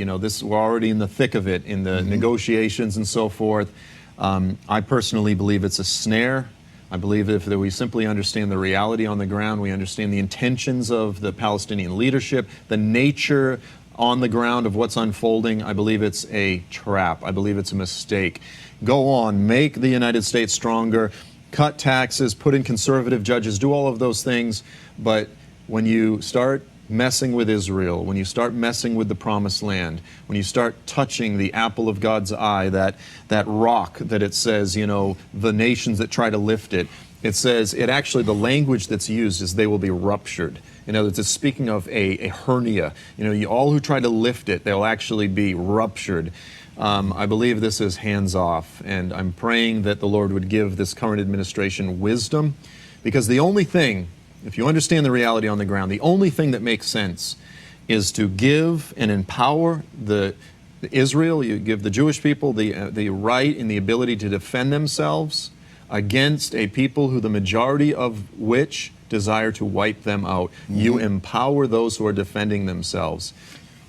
we're already in the thick of it, in the negotiations and so forth. I personally believe it's a snare. I believe if we simply understand the reality on the ground, we understand the intentions of the Palestinian leadership, the nature on the ground of what's unfolding, I believe it's a trap. I believe it's a mistake. Go on, make the United States stronger, cut taxes, put in conservative judges, do all of those things. But when you start messing with Israel, when you start messing with the Promised Land, when you start touching the apple of God's eye, that rock that it says, the nations that try to lift it, it says, the language that's used is they will be ruptured. In other words, it's speaking of a hernia. All who try to lift it, they'll actually be ruptured. I believe this is hands off, and I'm praying that the Lord would give this current administration wisdom, because the only thing, if you understand the reality on the ground, the only thing that makes sense is to give and empower Israel, you give the Jewish people the right and the ability to defend themselves against a people who the majority of which desire to wipe them out. You empower those who are defending themselves.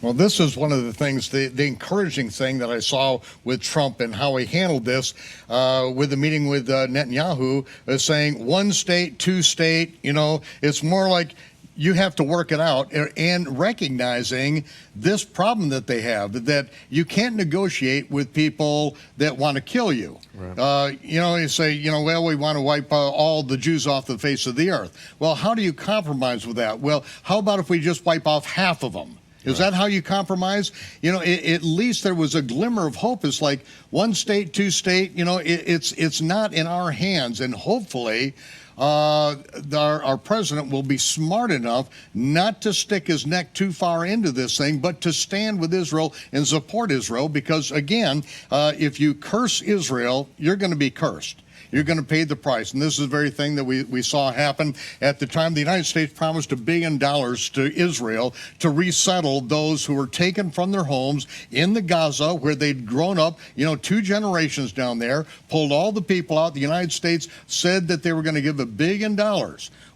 Well, this is one of the things, the encouraging thing that I saw with Trump and how he handled this with the meeting with Netanyahu, saying one state, two state, it's more like you have to work it out, and recognizing this problem that they have, that you can't negotiate with people that want to kill you. Right. You say, well, we want to wipe all the Jews off the face of the earth. Well, how do you compromise with that? Well, how about if we just wipe off half of them? Is that how you compromise? At least there was a glimmer of hope. It's like one state, two state, it's not in our hands. And hopefully our president will be smart enough not to stick his neck too far into this thing, but to stand with Israel and support Israel. Because again, if you curse Israel, you're going to be cursed. You're going to pay the price. And this is the very thing that we saw happen at the time. The United States promised $1 billion to Israel to resettle those who were taken from their homes in the Gaza, where they'd grown up, 2 generations down there, pulled all the people out. The United States said that they were going to give $1 billion.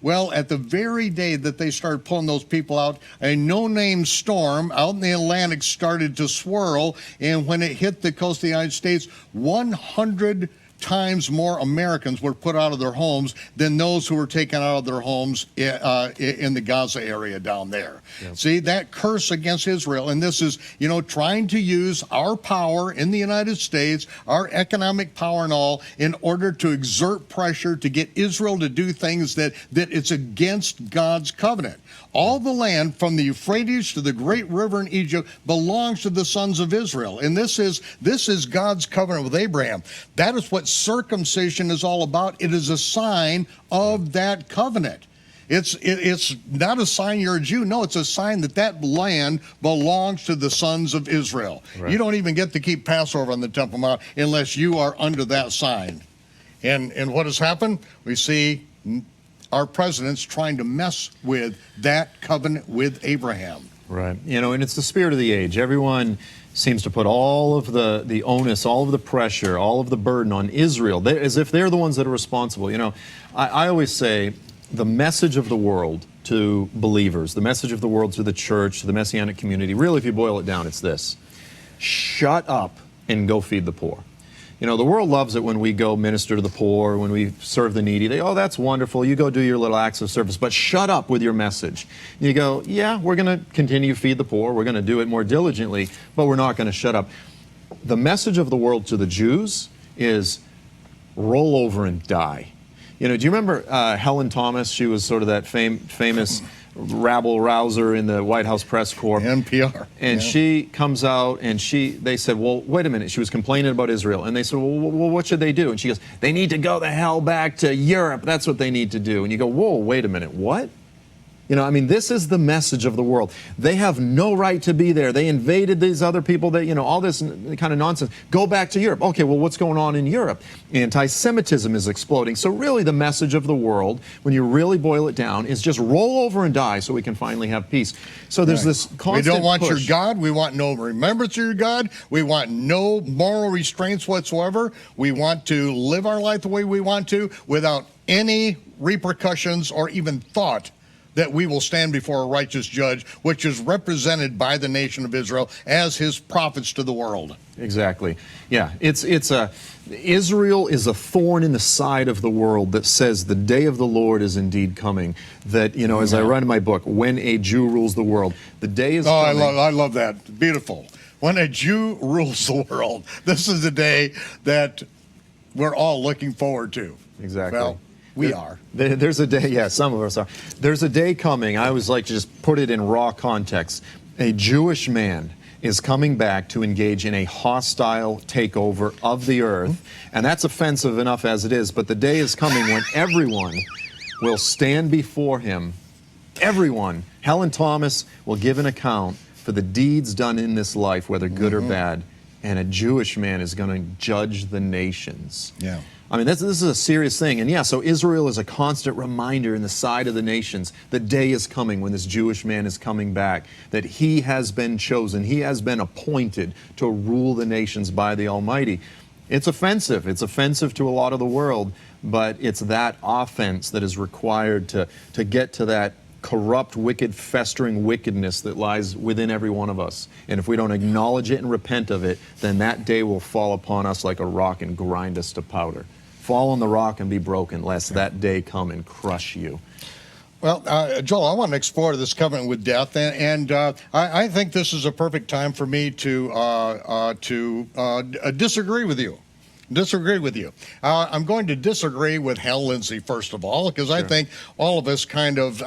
Well, at the very day that they started pulling those people out, a no-name storm out in the Atlantic started to swirl. And when it hit the coast of the United States, 100 times more Americans were put out of their homes than those who were taken out of their homes in the Gaza area down there. Yep. See, that curse against Israel, and this is, trying to use our power in the United States, our economic power and all, in order to exert pressure to get Israel to do things that it's against God's covenant. All the land from the Euphrates to the great river in Egypt belongs to the sons of Israel. And this is God's covenant with Abraham. That is what circumcision is all about. It is a sign of that covenant. It's not a sign you're a Jew. No, it's a sign that land belongs to the sons of Israel. Right. You don't even get to keep Passover on the Temple Mount unless you are under that sign. And what has happened? We see our president's trying to mess with that covenant with Abraham. Right. And it's the spirit of the age. Everyone seems to put all of the onus, all of the pressure, all of the burden on Israel, as if they're the ones that are responsible. I always say the message of the world to believers, the message of the world to the church, to the Messianic community, really, if you boil it down, it's this. shut up and go feed the poor. You know, the world loves it when we go minister to the poor, when we serve the needy. They, oh, that's wonderful. You go do your little acts of service, but shut up with your message. You go, yeah, we're going to continue to feed the poor. We're going to do it more diligently, but we're not going to shut up. The message of the world to the Jews is roll over and die. You know, do you remember Helen Thomas? She was sort of that famous rabble-rouser in the White House press corps. NPR. And she comes out and they said, well, wait a minute. She was complaining about Israel. And they said, well, what should they do? And she goes, they need to go the hell back to Europe. That's what they need to do. And you go, whoa, wait a minute, what? You know, I mean, this is the message of the world. They have no right to be there. They invaded these other people, that, you know, all this kind of nonsense. Go back to Europe. Okay, well, what's going on in Europe? Anti-Semitism is exploding. So really the message of the world, when you really boil it down, is just roll over and die so we can finally have peace. So there's this constant We don't want push. your God. We want no remembrance of your God. We want no moral restraints whatsoever. We want to live our life the way we want to without any repercussions or even thought that we will stand before a righteous judge, which is represented by the nation of Israel as his prophets to the world. Exactly. Yeah, Israel is a thorn in the side of the world that says the day of the Lord is indeed coming. That, you know, as I write in my book, when a Jew rules the world, the day is coming. I love that. Beautiful. When a Jew rules the world, this is the day that we're all looking forward to. Exactly. Well, we are. There's a day, yeah, some of us are. There's a day coming, I always like to just put it in raw context. A Jewish man is coming back to engage in a hostile takeover of the earth, and that's offensive enough as it is, but the day is coming when everyone will stand before him. Everyone. Helen Thomas will give an account for the deeds done in this life, whether good or bad, and a Jewish man is going to judge the nations. Yeah. I mean, this is a serious thing. And yeah, so Israel is a constant reminder in the side of the nations. The day is coming when this Jewish man is coming back, that he has been chosen, he has been appointed to rule the nations by the Almighty. It's offensive. It's offensive to a lot of the world, but it's that offense that is required to get to that corrupt, wicked, festering wickedness that lies within every one of us. And if we don't acknowledge it and repent of it, then that day will fall upon us like a rock and grind us to powder. Fall on the rock and be broken, lest that day come and crush you. Well, Joel, I want to explore this covenant with death, and I think this is a perfect time for me to disagree with you. I'm going to disagree with Hal Lindsey, first of all, because I think all of us kind of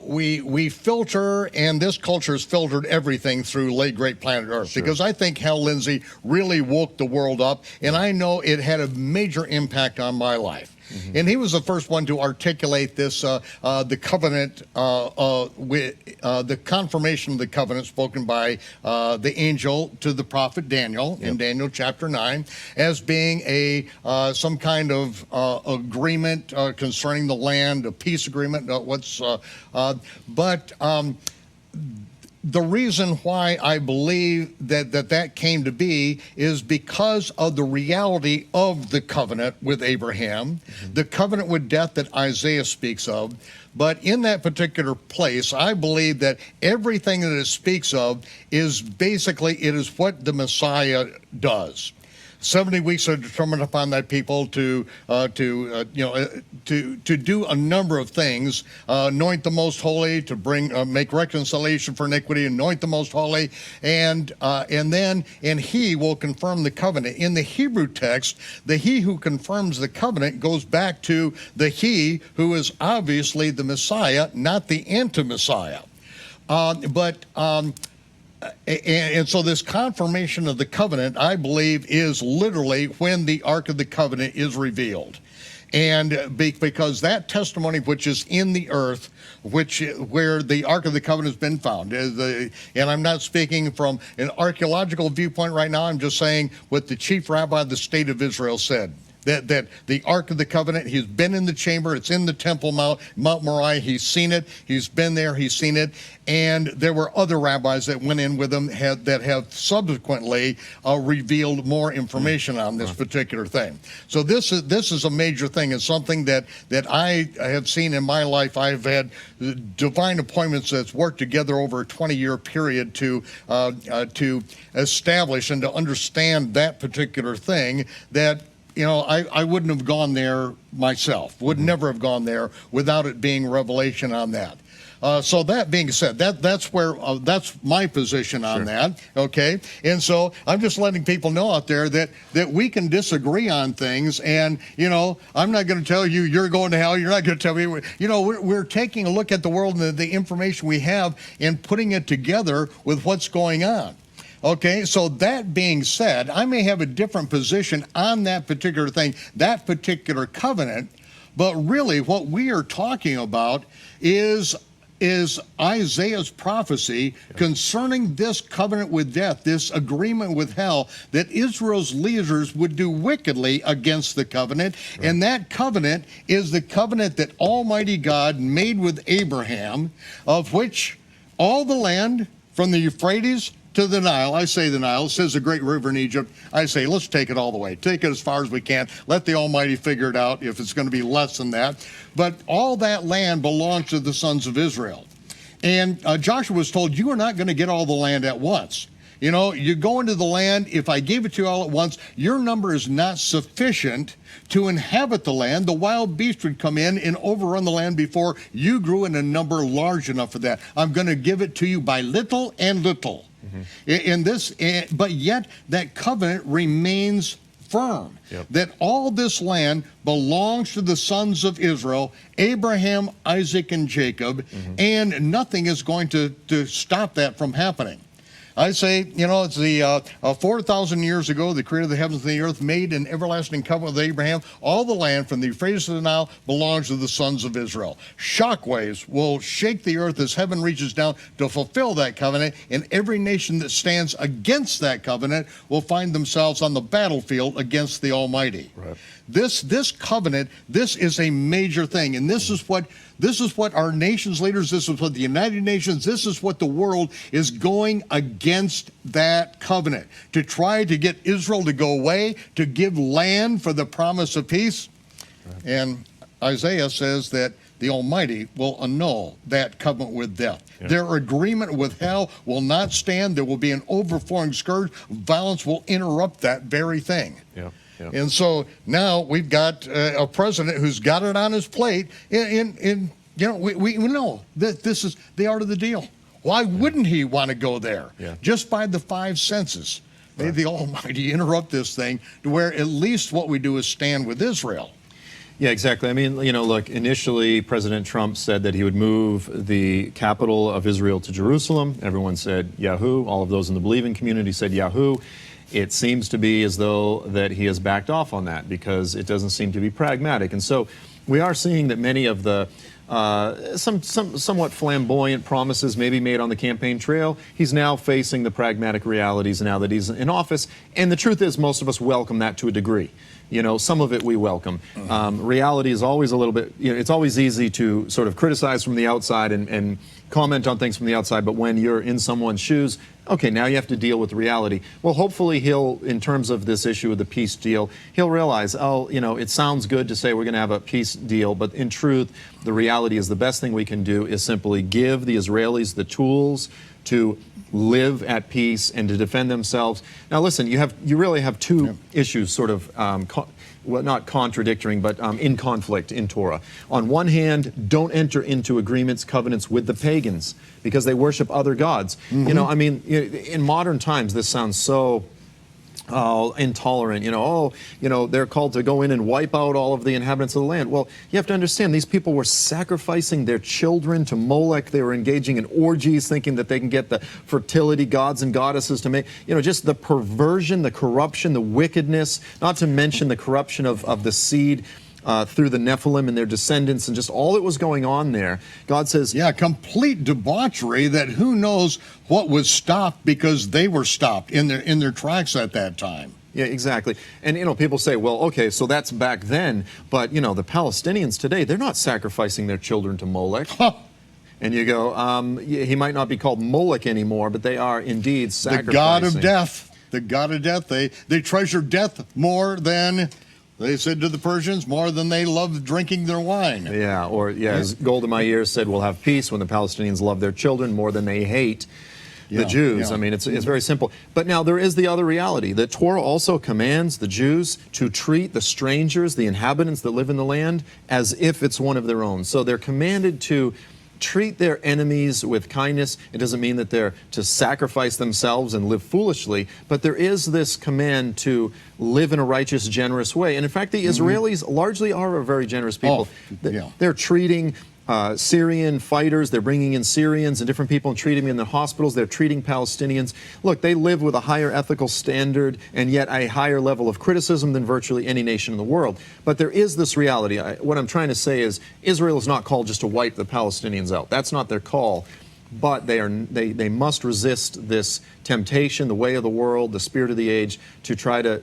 we filter, and this culture has filtered everything through late great planet Earth, because I think Hal Lindsey really woke the world up, and I know it had a major impact on my life. And he was the first one to articulate this, the covenant, the confirmation of the covenant spoken by the angel to the prophet Daniel in Daniel chapter 9, as being some kind of agreement concerning the land, a peace agreement. The reason why I believe that came to be is because of the reality of the covenant with Abraham, the covenant with death that Isaiah speaks of. But in that particular place, I believe that everything that it speaks of is basically, it is what the Messiah does. 70 weeks are determined upon that people to do a number of things, anoint the most holy, to make reconciliation for iniquity, anoint the most holy, and he will confirm the covenant. In the Hebrew text, the he who confirms the covenant goes back to the he who is obviously the Messiah, not the anti-Messiah. And so this confirmation of the covenant, I believe, is literally when the Ark of the Covenant is revealed. And because that testimony which is in the earth, where the Ark of the Covenant has been found, and I'm not speaking from an archaeological viewpoint right now, I'm just saying what the chief rabbi of the state of Israel said. that the Ark of the Covenant, he's been in the chamber, it's in the Temple Mount Moriah, he's seen it, he's been there, he's seen it, and there were other rabbis that went in with him that have subsequently revealed more information on this particular thing. So this is a major thing, and something that I have seen in my life. I've had divine appointments that's worked together over a 20-year period to establish and to understand that particular thing that, you know, I wouldn't have gone there myself, would never have gone there without it being revelation on that. So that being said, that's my position on that, okay? And so I'm just letting people know out there that we can disagree on things, and, you know, I'm not going to tell you you're going to hell, you're not going to tell me, you know, we're taking a look at the world and the information we have and putting it together with what's going on. Okay, so that being said, I may have a different position on that particular thing, that particular covenant, but really what we are talking about is Isaiah's prophecy concerning this covenant with death, this agreement with hell, that Israel's leaders would do wickedly against the covenant. And that covenant is the covenant that Almighty God made with Abraham, of which all the land from the Euphrates to the Nile, I say the Nile, it says the great river in Egypt, I say let's take it all the way. Take it as far as we can. Let the Almighty figure it out if it's going to be less than that. But all that land belongs to the sons of Israel. And Joshua was told, you are not going to get all the land at once. You know, you go into the land, if I gave it to you all at once, your number is not sufficient to inhabit the land. The wild beast would come in and overrun the land before you grew in a number large enough for that. I'm going to give it to you by little and little. In this, but yet that covenant remains firm. That all this land belongs to the sons of Israel, Abraham, Isaac, and Jacob, and nothing is going to stop that from happening. I say, you know, it's the 4,000 years ago, the creator of the heavens and the earth made an everlasting covenant with Abraham. All the land from the Euphrates to the Nile belongs to the sons of Israel. Shockwaves will shake the earth as heaven reaches down to fulfill that covenant, and every nation that stands against that covenant will find themselves on the battlefield against the Almighty. This covenant, this is a major thing, and this is what our nation's leaders, this is what the United Nations, this is what the world is going against that covenant, to try to get Israel to go away, to give land for the promise of peace. And Isaiah says that the Almighty will annul that covenant with death. Their agreement with hell will not stand. There will be an overflowing scourge. Violence will interrupt that very thing. And so now we've got a president who's got it on his plate. You know, we know that this is the art of the deal. Why wouldn't he want to go there? Just by the five senses. May the Almighty interrupt this thing to where at least what we do is stand with Israel. Yeah, exactly. I mean, you know, look, initially President Trump said that he would move the capital of Israel to Jerusalem. Everyone said, Yahoo. All of those in the believing community said, Yahoo. It seems to be as though that he has backed off on that because it doesn't seem to be pragmatic. And so we are seeing that many of the somewhat flamboyant promises maybe made on the campaign trail, he's now facing the pragmatic realities now that he's in office. And the truth is, most of us welcome that to a degree. You know, some of it we welcome. Reality is always a little bit, you know, it's always easy to sort of criticize from the outside and comment on things from the outside, but when you're in someone's shoes, okay, now you have to deal with reality. Well, hopefully he'll, in terms of this issue of the peace deal, he'll realize, oh, you know, it sounds good to say we're going to have a peace deal, but in truth, the reality is the best thing we can do is simply give the Israelis the tools to live at peace and to defend themselves. Now, listen, you really have two issues sort of, well, not contradicting, but in conflict in Torah. On one hand, don't enter into agreements, covenants with the pagans because they worship other gods. You know, I mean, in modern times, this sounds so intolerant, they're called to go in and wipe out all of the inhabitants of the land. Well, you have to understand, these people were sacrificing their children to Molech. They were engaging in orgies, thinking that they can get the fertility gods and goddesses to make, just the perversion, the corruption, the wickedness, not to mention the corruption of the seed through the Nephilim and their descendants and just all that was going on there. God says... Yeah, complete debauchery that who knows what was stopped because they were stopped in their tracks at that time. Yeah, exactly. And, people say, well, okay, so that's back then, but, the Palestinians today, they're not sacrificing their children to Molech. And you go, he might not be called Molech anymore, but they are indeed sacrificing. The god of death. The god of death. They treasure death more than, they said to the Persians, more than they love drinking their wine. Yeah, as Gold in My Ears said, we'll have peace when the Palestinians love their children more than they hate the Jews. Yeah. I mean, it's very simple. But now there is the other reality. The Torah also commands the Jews to treat the strangers, the inhabitants that live in the land, as if it's one of their own. So they're commanded to treat their enemies with kindness. It doesn't mean that they're to sacrifice themselves and live foolishly, but there is this command to live in a righteous, generous way. And in fact, the Israelis largely are a very generous people. They're treating Syrian fighters, they're bringing in Syrians and different people and treating them in the hospitals. They're treating Palestinians. Look, they live with a higher ethical standard and yet a higher level of criticism than virtually any nation in the world. But there is this reality. What I'm trying to say is Israel is not called just to wipe the Palestinians out. That's not their call. But they must resist this temptation, the way of the world, the spirit of the age, to try to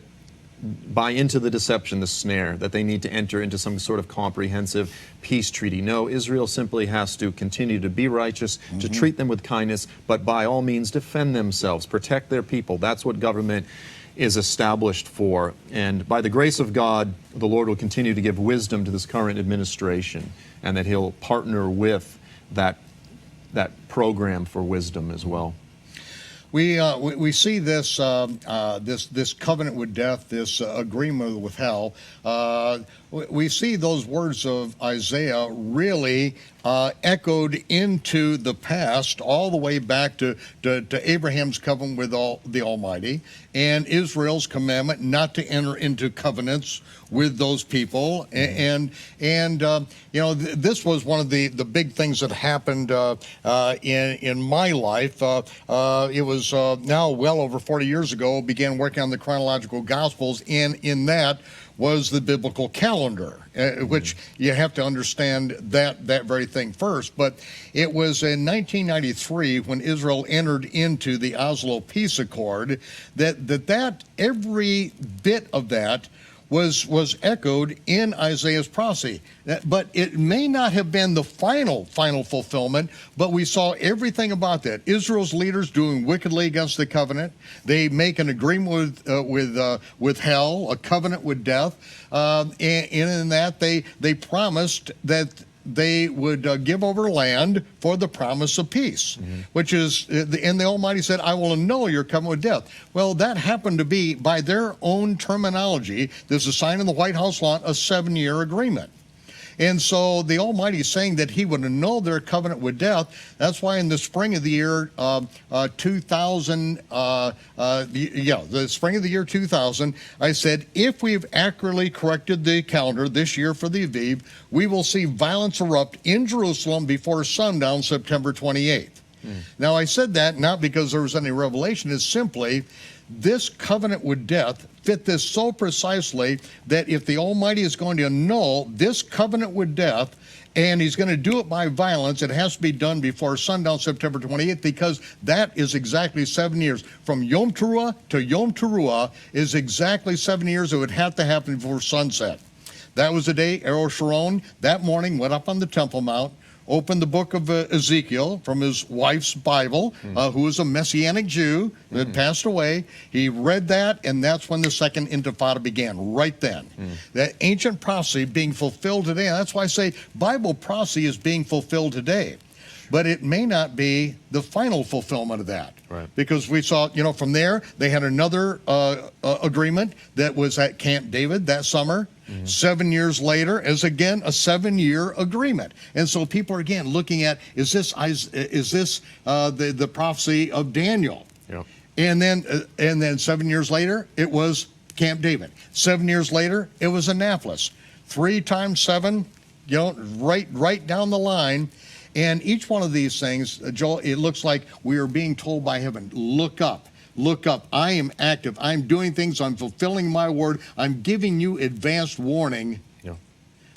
buy into the deception, the snare, that they need to enter into some sort of comprehensive peace treaty. No, Israel simply has to continue to be righteous, to treat them with kindness, but by all means defend themselves, protect their people. That's what government is established for. And by the grace of God, the Lord will continue to give wisdom to this current administration, and that He'll partner with that program for wisdom as well. We see this this covenant with death, this agreement with hell. We see those words of Isaiah really echoed into the past, all the way back to Abraham's covenant with the Almighty, and Israel's commandment not to enter into covenants with those people. And this was one of the big things that happened in my life. It was now well over 40 years ago, began working on the Chronological Gospels, and in that was the biblical calendar, which you have to understand that very thing first. But it was in 1993 when Israel entered into the Oslo Peace Accord that every bit of that was echoed in Isaiah's prophecy. But it may not have been the final fulfillment, but we saw everything about that. Israel's leaders doing wickedly against the covenant. They make an agreement with hell, a covenant with death, and in that they promised that they would give over land for the promise of peace, which is, and the Almighty said, I will annul your covenant with death. Well, that happened to be, by their own terminology, there's a sign in the White House lawn, a 7-year agreement. And so the Almighty is saying that He would annul their covenant with death. That's why in the spring of the year 2000, the spring of the year 2000, I said, if we've accurately corrected the calendar this year for the Aviv, we will see violence erupt in Jerusalem before sundown, September 28th. Now, I said that not because there was any revelation. It's simply this covenant with death fit this so precisely that if the Almighty is going to annul this covenant with death, and He's going to do it by violence, it has to be done before sundown, September 28th, because that is exactly 7 years. From Yom Teruah to Yom Teruah is exactly 7 years. It would have to happen before sunset. That was the day Aaron Sharon that morning went up on the Temple Mount, opened the book of Ezekiel from his wife's Bible, who was a Messianic Jew that had passed away. He read that, and that's when the Second Intifada began, right then. That ancient prophecy being fulfilled today. And that's why I say Bible prophecy is being fulfilled today. But it may not be the final fulfillment of that. Right. Because we saw, from there, they had another agreement that was at Camp David that summer. 7 years later, as again a 7-year agreement. And so people are again looking at, is this the prophecy of Daniel? Yep. And then 7 years later, it was Camp David. 7 years later, it was Annapolis. 3 times 7, right down the line. And each one of these things, Joel, it looks like we are being told by heaven, look up. Look up. I am active. I'm doing things. I'm fulfilling my word. I'm giving you advanced warning,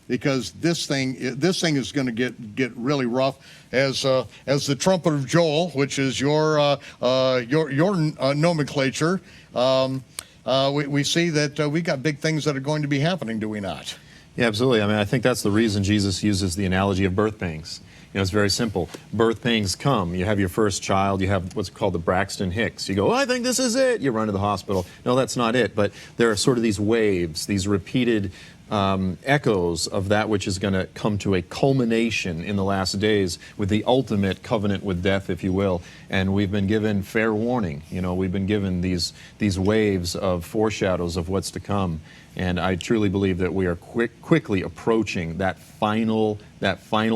because this thing is going to get really rough. As the trumpet of Joel, which is your nomenclature, we see that we got big things that are going to be happening, do we not? Yeah, absolutely. I mean, I think that's the reason Jesus uses the analogy of birth pangs. You know, it's very simple. Birth pangs come. You have your first child. You have what's called the Braxton Hicks. You go, oh, I think this is it. You run to the hospital. No, that's not it. But there are sort of these waves, these repeated echoes of that which is going to come to a culmination in the last days with the ultimate covenant with death, if you will. And we've been given fair warning. You know, we've been given these waves of foreshadows of what's to come. And I truly believe that we are quickly approaching that final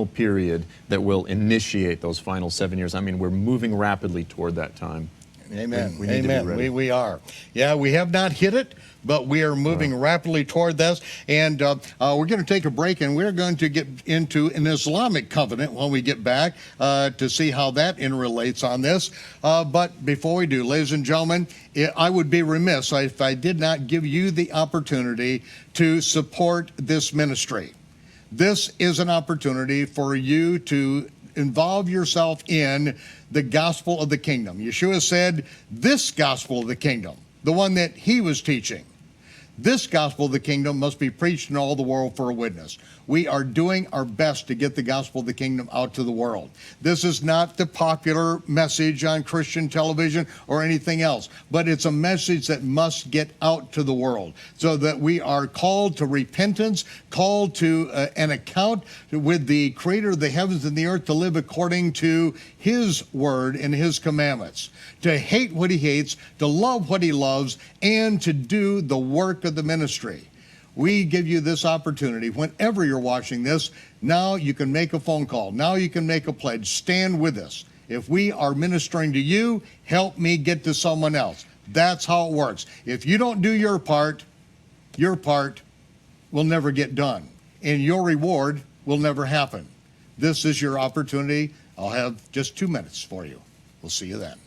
period that will initiate those final 7 years. I mean, we're moving rapidly toward that time. Amen. We need to be ready. We are. Yeah, we have not hit it, but we are moving rapidly toward this. And we're going to take a break, and we're going to get into an Islamic covenant when we get back to see how that interrelates on this. But before we do, ladies and gentlemen, I would be remiss if I did not give you the opportunity to support this ministry. This is an opportunity for you to involve yourself in the gospel of the kingdom. Yeshua said, this gospel of the kingdom, the one that he was teaching, this gospel of the kingdom must be preached in all the world for a witness. We are doing our best to get the gospel of the kingdom out to the world. This is not the popular message on Christian television or anything else, but it's a message that must get out to the world so that we are called to repentance, called to an account with the creator of the heavens and the earth, to live according to his word and his commandments, to hate what he hates, to love what he loves, and to do the work of the ministry. We give you this opportunity whenever you're watching this. Now you can make a phone call. Now you can make a pledge. Stand with us. If we are ministering to you, help me get to someone else. That's how it works. If you don't do your part will never get done, and your reward will never happen. This is your opportunity. I'll have just 2 minutes for you. We'll see you then.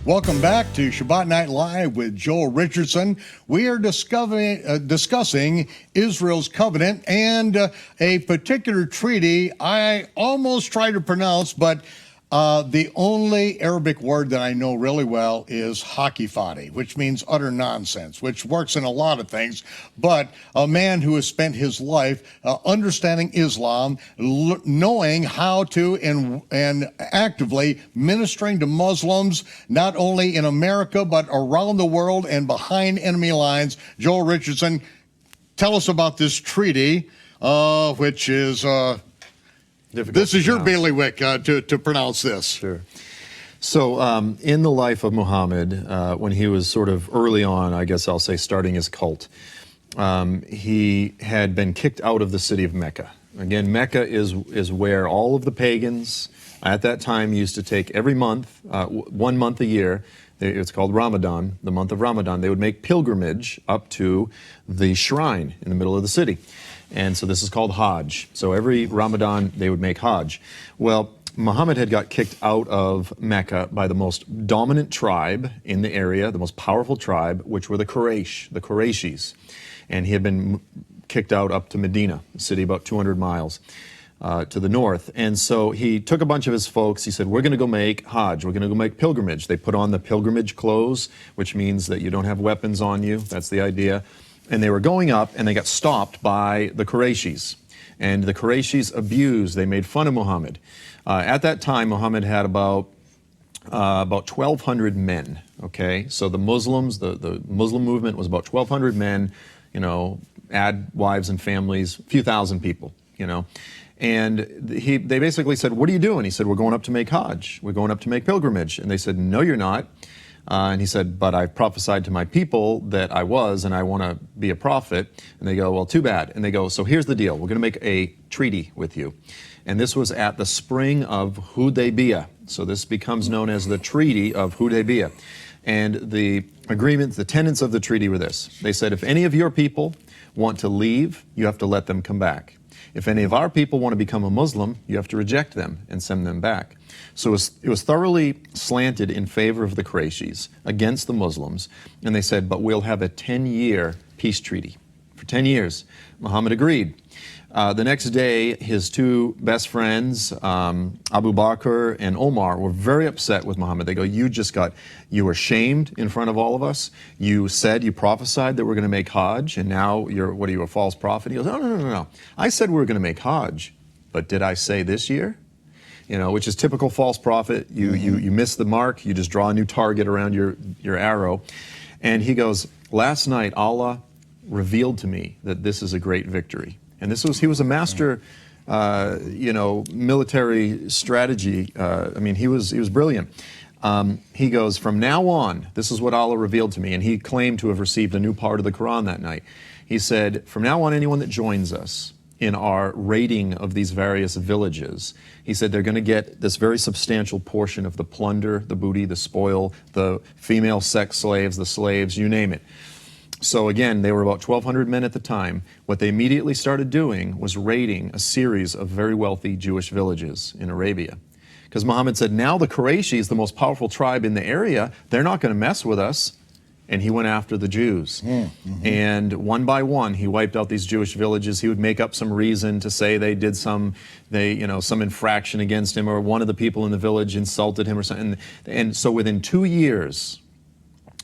Welcome back to Shabbat Night Live with Joel Richardson. We are discussing Israel's covenant and a particular treaty I almost try to pronounce, but the only Arabic word that I know really well is hakifati, which means utter nonsense, which works in a lot of things. But a man who has spent his life understanding Islam, knowing how to and actively ministering to Muslims, not only in America, but around the world and behind enemy lines. Joel Richardson, tell us about this treaty which is, Difficult this is to your pronounce. bailiwick to pronounce this. Sure. So in the life of Muhammad, when he was sort of early on, I guess I'll say starting his cult, he had been kicked out of the city of Mecca. Again, Mecca is where all of the pagans at that time used to take every month, 1 month a year. It's called Ramadan, the month of Ramadan. They would make pilgrimage up to the shrine in the middle of the city. And so this is called Hajj. So every Ramadan, they would make Hajj. Well, Muhammad had got kicked out of Mecca by the most dominant tribe in the area, the most powerful tribe, which were the Qurayshis. And he had been kicked out up to Medina, a city about 200 miles to the north. And so he took a bunch of his folks. He said, we're going to go make Hajj. We're going to go make pilgrimage. They put on the pilgrimage clothes, which means that you don't have weapons on you. That's the idea. And they were going up, and they got stopped by the Qurayshis. And the Qurayshis abused, they made fun of Muhammad. At that time, Muhammad had about 1,200 men, okay? So the Muslims, the Muslim movement was about 1,200 men, add wives and families, a few thousand people, And they basically said, what are you doing? He said, we're going up to make Hajj. We're going up to make pilgrimage. And they said, no, you're not. And he said, but I prophesied to my people that I was, and I want to be a prophet. And they go, well, too bad. And they go, so here's the deal. We're going to make a treaty with you. And this was at the spring of Hudaybiyah. So this becomes known as the Treaty of Hudaybiyah. And the agreements, the tenets of the treaty were this. They said, if any of your people want to leave, you have to let them come back. If any of our people want to become a Muslim, you have to reject them and send them back. So it was thoroughly slanted in favor of the Qurayshis against the Muslims. And they said, but we'll have a 10-year peace treaty. For 10 years, Muhammad agreed. The next day, his two best friends, Abu Bakr and Omar, were very upset with Muhammad. They go, you were shamed in front of all of us. You prophesied that we're going to make Hajj, and now what are you, a false prophet? He goes, no. I said we were going to make Hajj, but did I say this year? Which is typical false prophet. You miss the mark. You just draw a new target around your arrow. And he goes, last night Allah revealed to me that this is a great victory. And he was a master, military strategy. He was brilliant. He goes, from now on, this is what Allah revealed to me. And he claimed to have received a new part of the Quran that night. He said, from now on, anyone that joins us in our raiding of these various villages, he said they're going to get this very substantial portion of the plunder, the booty, the spoil, the female sex slaves, the slaves, you name it. So again, they were about 1,200 men at the time. What they immediately started doing was raiding a series of very wealthy Jewish villages in Arabia. Because Muhammad said, now the Qurayshis, the most powerful tribe in the area, they're not going to mess with us. And he went after the Jews. And one by one, he wiped out these Jewish villages. He would make up some reason to say they did some infraction against him, or one of the people in the village insulted him or something. And so within 2 years,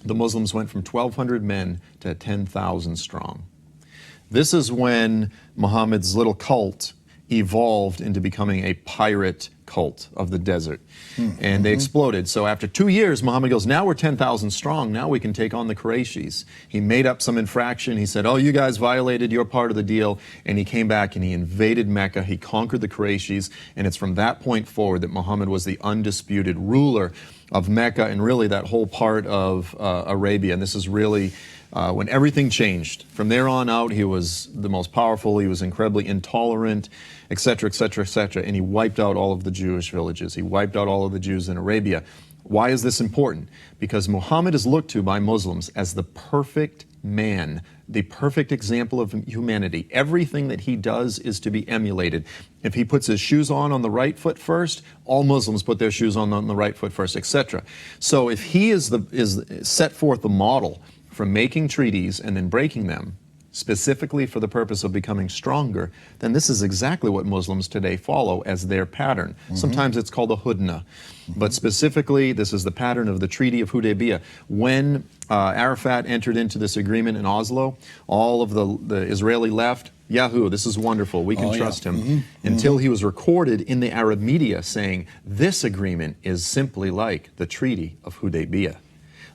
the Muslims went from 1,200 men to 10,000 strong. This is when Muhammad's little cult evolved into becoming a pirate cult of the desert. And they exploded. So after 2 years, Muhammad goes, now we're 10,000 strong. Now we can take on the Qurayshis. He made up some infraction. He said, oh, you guys violated your part of the deal. And he came back and he invaded Mecca. He conquered the Qurayshis. And it's from that point forward that Muhammad was the undisputed ruler of Mecca and really that whole part of Arabia. And this is really when everything changed. From there on out, he was the most powerful. He was incredibly intolerant, etc., etc., etc. And he wiped out all of the Jewish villages. He wiped out all of the Jews in Arabia. Why is this important? Because Muhammad is looked to by Muslims as the perfect man, the perfect example of humanity. Everything that he does is to be emulated. If he puts his shoes on the right foot first, all Muslims put their shoes on the right foot first, etc. So if he is set forth the model for making treaties and then breaking them, specifically for the purpose of becoming stronger, then this is exactly what Muslims today follow as their pattern. Sometimes it's called a hudna, but specifically this is the pattern of the Treaty of Hudaybiyah. When Arafat entered into this agreement in Oslo, all of the Israeli left, Yahoo, this is wonderful, we can trust him, until he was recorded in the Arab media saying, this agreement is simply like the Treaty of Hudaybiyah.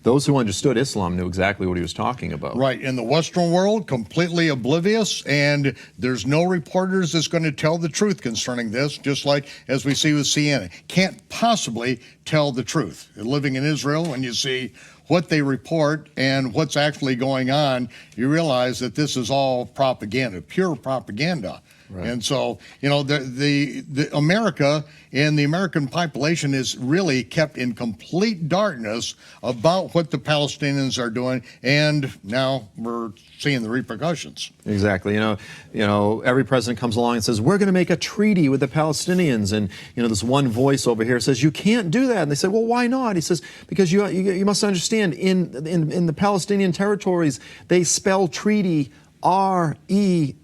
those who understood Islam knew exactly what he was talking about. Right, in the Western world, completely oblivious, and there's no reporters that's going to tell the truth concerning this, just like as we see with CNN. Can't possibly tell the truth. Living in Israel, when you see what they report and what's actually going on, you realize that this is all propaganda, pure propaganda. Right. And so, you know, the America and the American population is really kept in complete darkness about what the Palestinians are doing, and now we're seeing the repercussions. Exactly. You know, every president comes along and says, we're going to make a treaty with the Palestinians, and you know, this one voice over here says, you can't do that. And they say, well, why not? He says, because you must understand, in the Palestinian territories, they spell treaty R-E-L-O-A-D.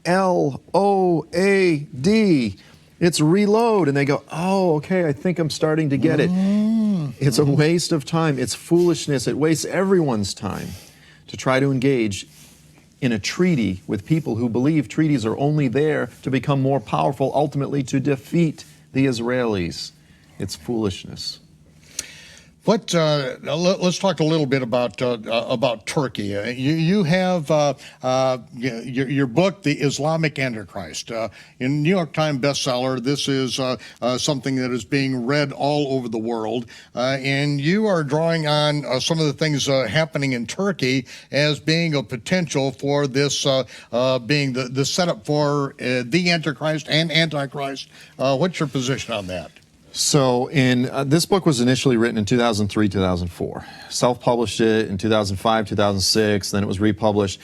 It's reload. And they go, oh, okay, I think I'm starting to get it. It's a waste of time. It's foolishness. It wastes everyone's time to try to engage in a treaty with people who believe treaties are only there to become more powerful, ultimately to defeat the Israelis. It's foolishness. Let's talk a little bit about Turkey. You have your book, The Islamic Antichrist, in New York Times bestseller. This is something that is being read all over the world, and you are drawing on some of the things happening in Turkey as being a potential for this being the setup for the Antichrist and Antichrist. What's your position on that? So this book was initially written in 2003, 2004. Self-published it in 2005, 2006, then it was republished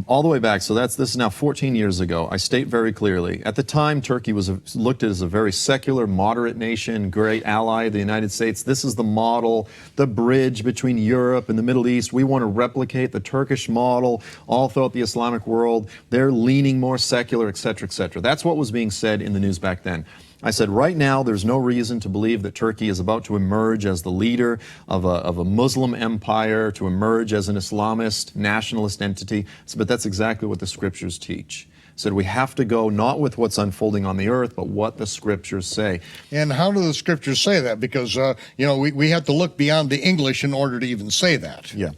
all the way back. So this is now 14 years ago. I state very clearly, at the time, Turkey was looked at as a very secular, moderate nation, great ally of the United States. This is the model, the bridge between Europe and the Middle East. We want to replicate the Turkish model all throughout the Islamic world. They're leaning more secular, et cetera, et cetera. That's what was being said in the news back then. I said, right now, there's no reason to believe that Turkey is about to emerge as the leader of a Muslim empire, to emerge as an Islamist, nationalist entity. But that's exactly what the scriptures teach. Said we have to go not with what's unfolding on the earth, but what the scriptures say. And how do the scriptures say that? Because, we have to look beyond the English in order to even say that. Yeah.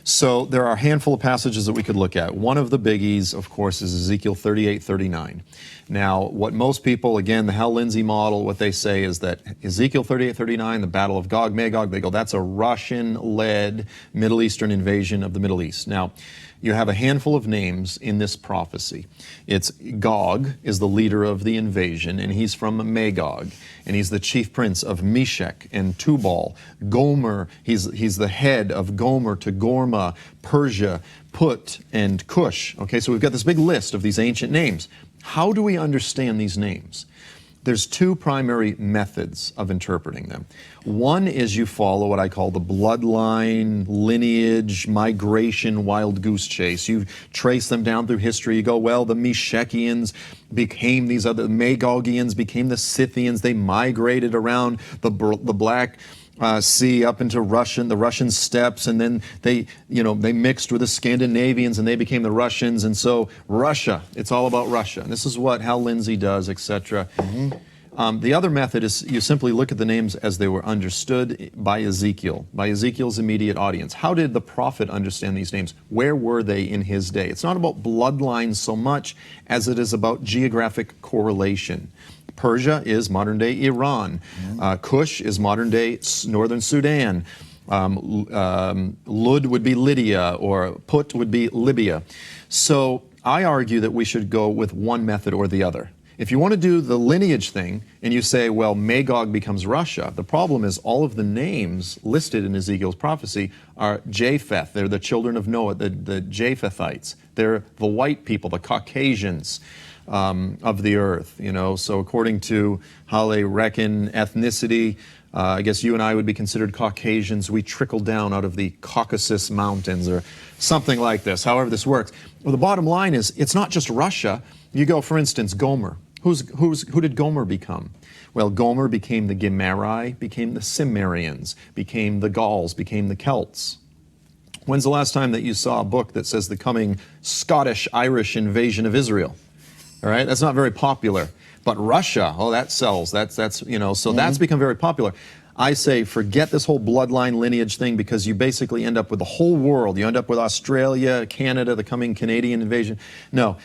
So there are a handful of passages that we could look at. One of the biggies, of course, is Ezekiel 38:39. Now, what most people, again, the Hal Lindsey model, what they say is that Ezekiel 38:39, the Battle of Gog, Magog, they go, that's a Russian-led Middle Eastern invasion of the Middle East. Now, you have a handful of names in this prophecy. It's Gog is the leader of the invasion, and he's from Magog, and he's the chief prince of Meshech and Tubal. Gomer, he's the head of Gomer to Gorma, Persia, Put, and Cush. Okay, so we've got this big list of these ancient names. How do we understand these names? There's two primary methods of interpreting them. One is you follow what I call the bloodline, lineage, migration, wild goose chase. You trace them down through history. You go, well, the Meshekians became these other, Magogians became the Scythians. They migrated around the Black Sea up into the Russian steppes, and then they mixed with the Scandinavians and they became the Russians. And so Russia, it's all about Russia. And this is what Hal Lindsey does, etc. The other method is you simply look at the names as they were understood by Ezekiel's immediate audience. How did the prophet understand these names? Where were they in his day? It's not about bloodlines so much as it is about geographic correlation. Persia is modern-day Iran. Cush is modern-day northern Sudan. Lud would be Lydia, or Put would be Libya. So I argue that we should go with one method or the other. If you want to do the lineage thing, and you say, well, Magog becomes Russia, the problem is all of the names listed in Ezekiel's prophecy are Japheth. They're the children of Noah, the Japhethites. They're the white people, the Caucasians of the earth, So according to how they reckon ethnicity, I guess you and I would be considered Caucasians. We trickle down out of the Caucasus Mountains or something like this, however this works. Well, the bottom line is, it's not just Russia. You go, for instance, Gomer. Who did Gomer become? Well, Gomer became the Gemari, became the Cimmerians, became the Gauls, became the Celts. When's the last time that you saw a book that says the coming Scottish-Irish invasion of Israel? All right, that's not very popular. But Russia, that sells. So that's become very popular. I say forget this whole bloodline lineage thing, because you basically end up with the whole world. You end up with Australia, Canada, the coming Canadian invasion. No,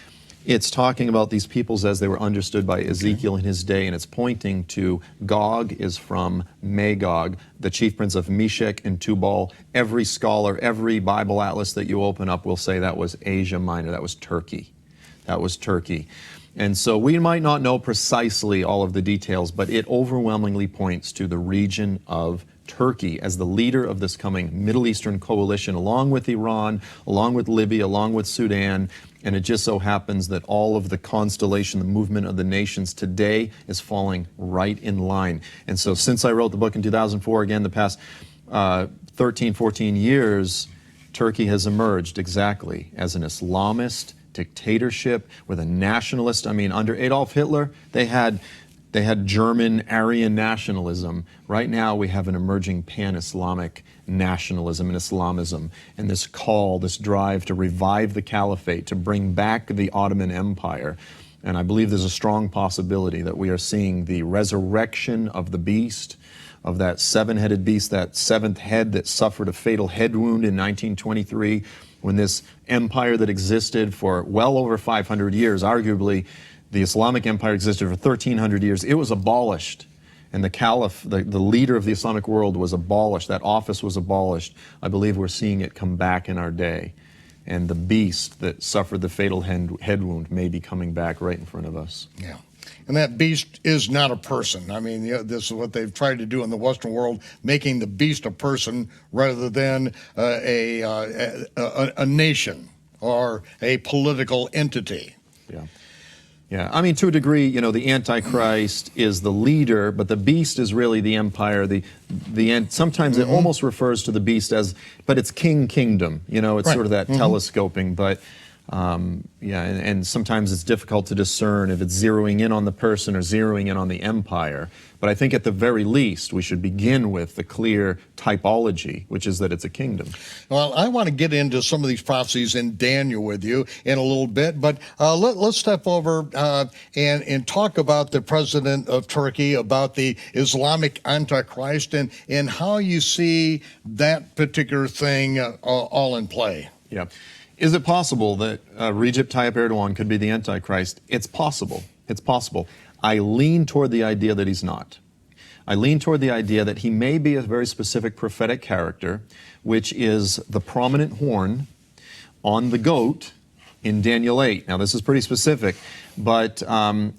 it's talking about these peoples as they were understood by Ezekiel in his day, and it's pointing to Gog is from Magog, the chief prince of Meshech and Tubal. Every scholar, every Bible atlas that you open up will say that was Asia Minor, that was Turkey. That was Turkey. And so we might not know precisely all of the details, but it overwhelmingly points to the region of Turkey as the leader of this coming Middle Eastern coalition, along with Iran, along with Libya, along with Sudan. And it just so happens that all of the constellation, the movement of the nations today is falling right in line. And so since I wrote the book in 2004, again, the past 13, 14 years, Turkey has emerged exactly as an Islamist dictatorship with a nationalist. I mean, under Adolf Hitler, they had German Aryan nationalism. Right now, we have an emerging pan-Islamic nationalism and Islamism, and this call, this drive to revive the caliphate, to bring back the Ottoman Empire. And I believe there's a strong possibility that we are seeing the resurrection of the beast, of that seven-headed beast, that seventh head that suffered a fatal head wound in 1923, when this empire that existed for well over 500 years, arguably the Islamic Empire existed for 1,300 years, it was abolished. And the caliph, the leader of the Islamic world, was abolished. That office was abolished. I believe we're seeing it come back in our day. And the beast that suffered the fatal head wound may be coming back right in front of us. Yeah. And that beast is not a person. I mean, this is what they've tried to do in the Western world, making the beast a person rather than a nation or a political entity. Yeah. Yeah, I mean, to a degree, you know, the Antichrist is the leader, but the beast is really the empire. Sometimes it almost refers to the beast as, but it's kingdom. You know, it's sort of that telescoping. But yeah, and sometimes it's difficult to discern if it's zeroing in on the person or zeroing in on the empire. But I think at the very least, we should begin with the clear typology, which is that it's a kingdom. Well, I want to get into some of these prophecies in Daniel with you in a little bit, but let's step over and talk about the president of Turkey, about the Islamic Antichrist, and how you see that particular thing all in play. Yeah. Is it possible that Recep Tayyip Erdogan could be the Antichrist? It's possible. It's possible. I lean toward the idea that he's not. I lean toward the idea that he may be a very specific prophetic character, which is the prominent horn on the goat in Daniel 8. Now, this is pretty specific, but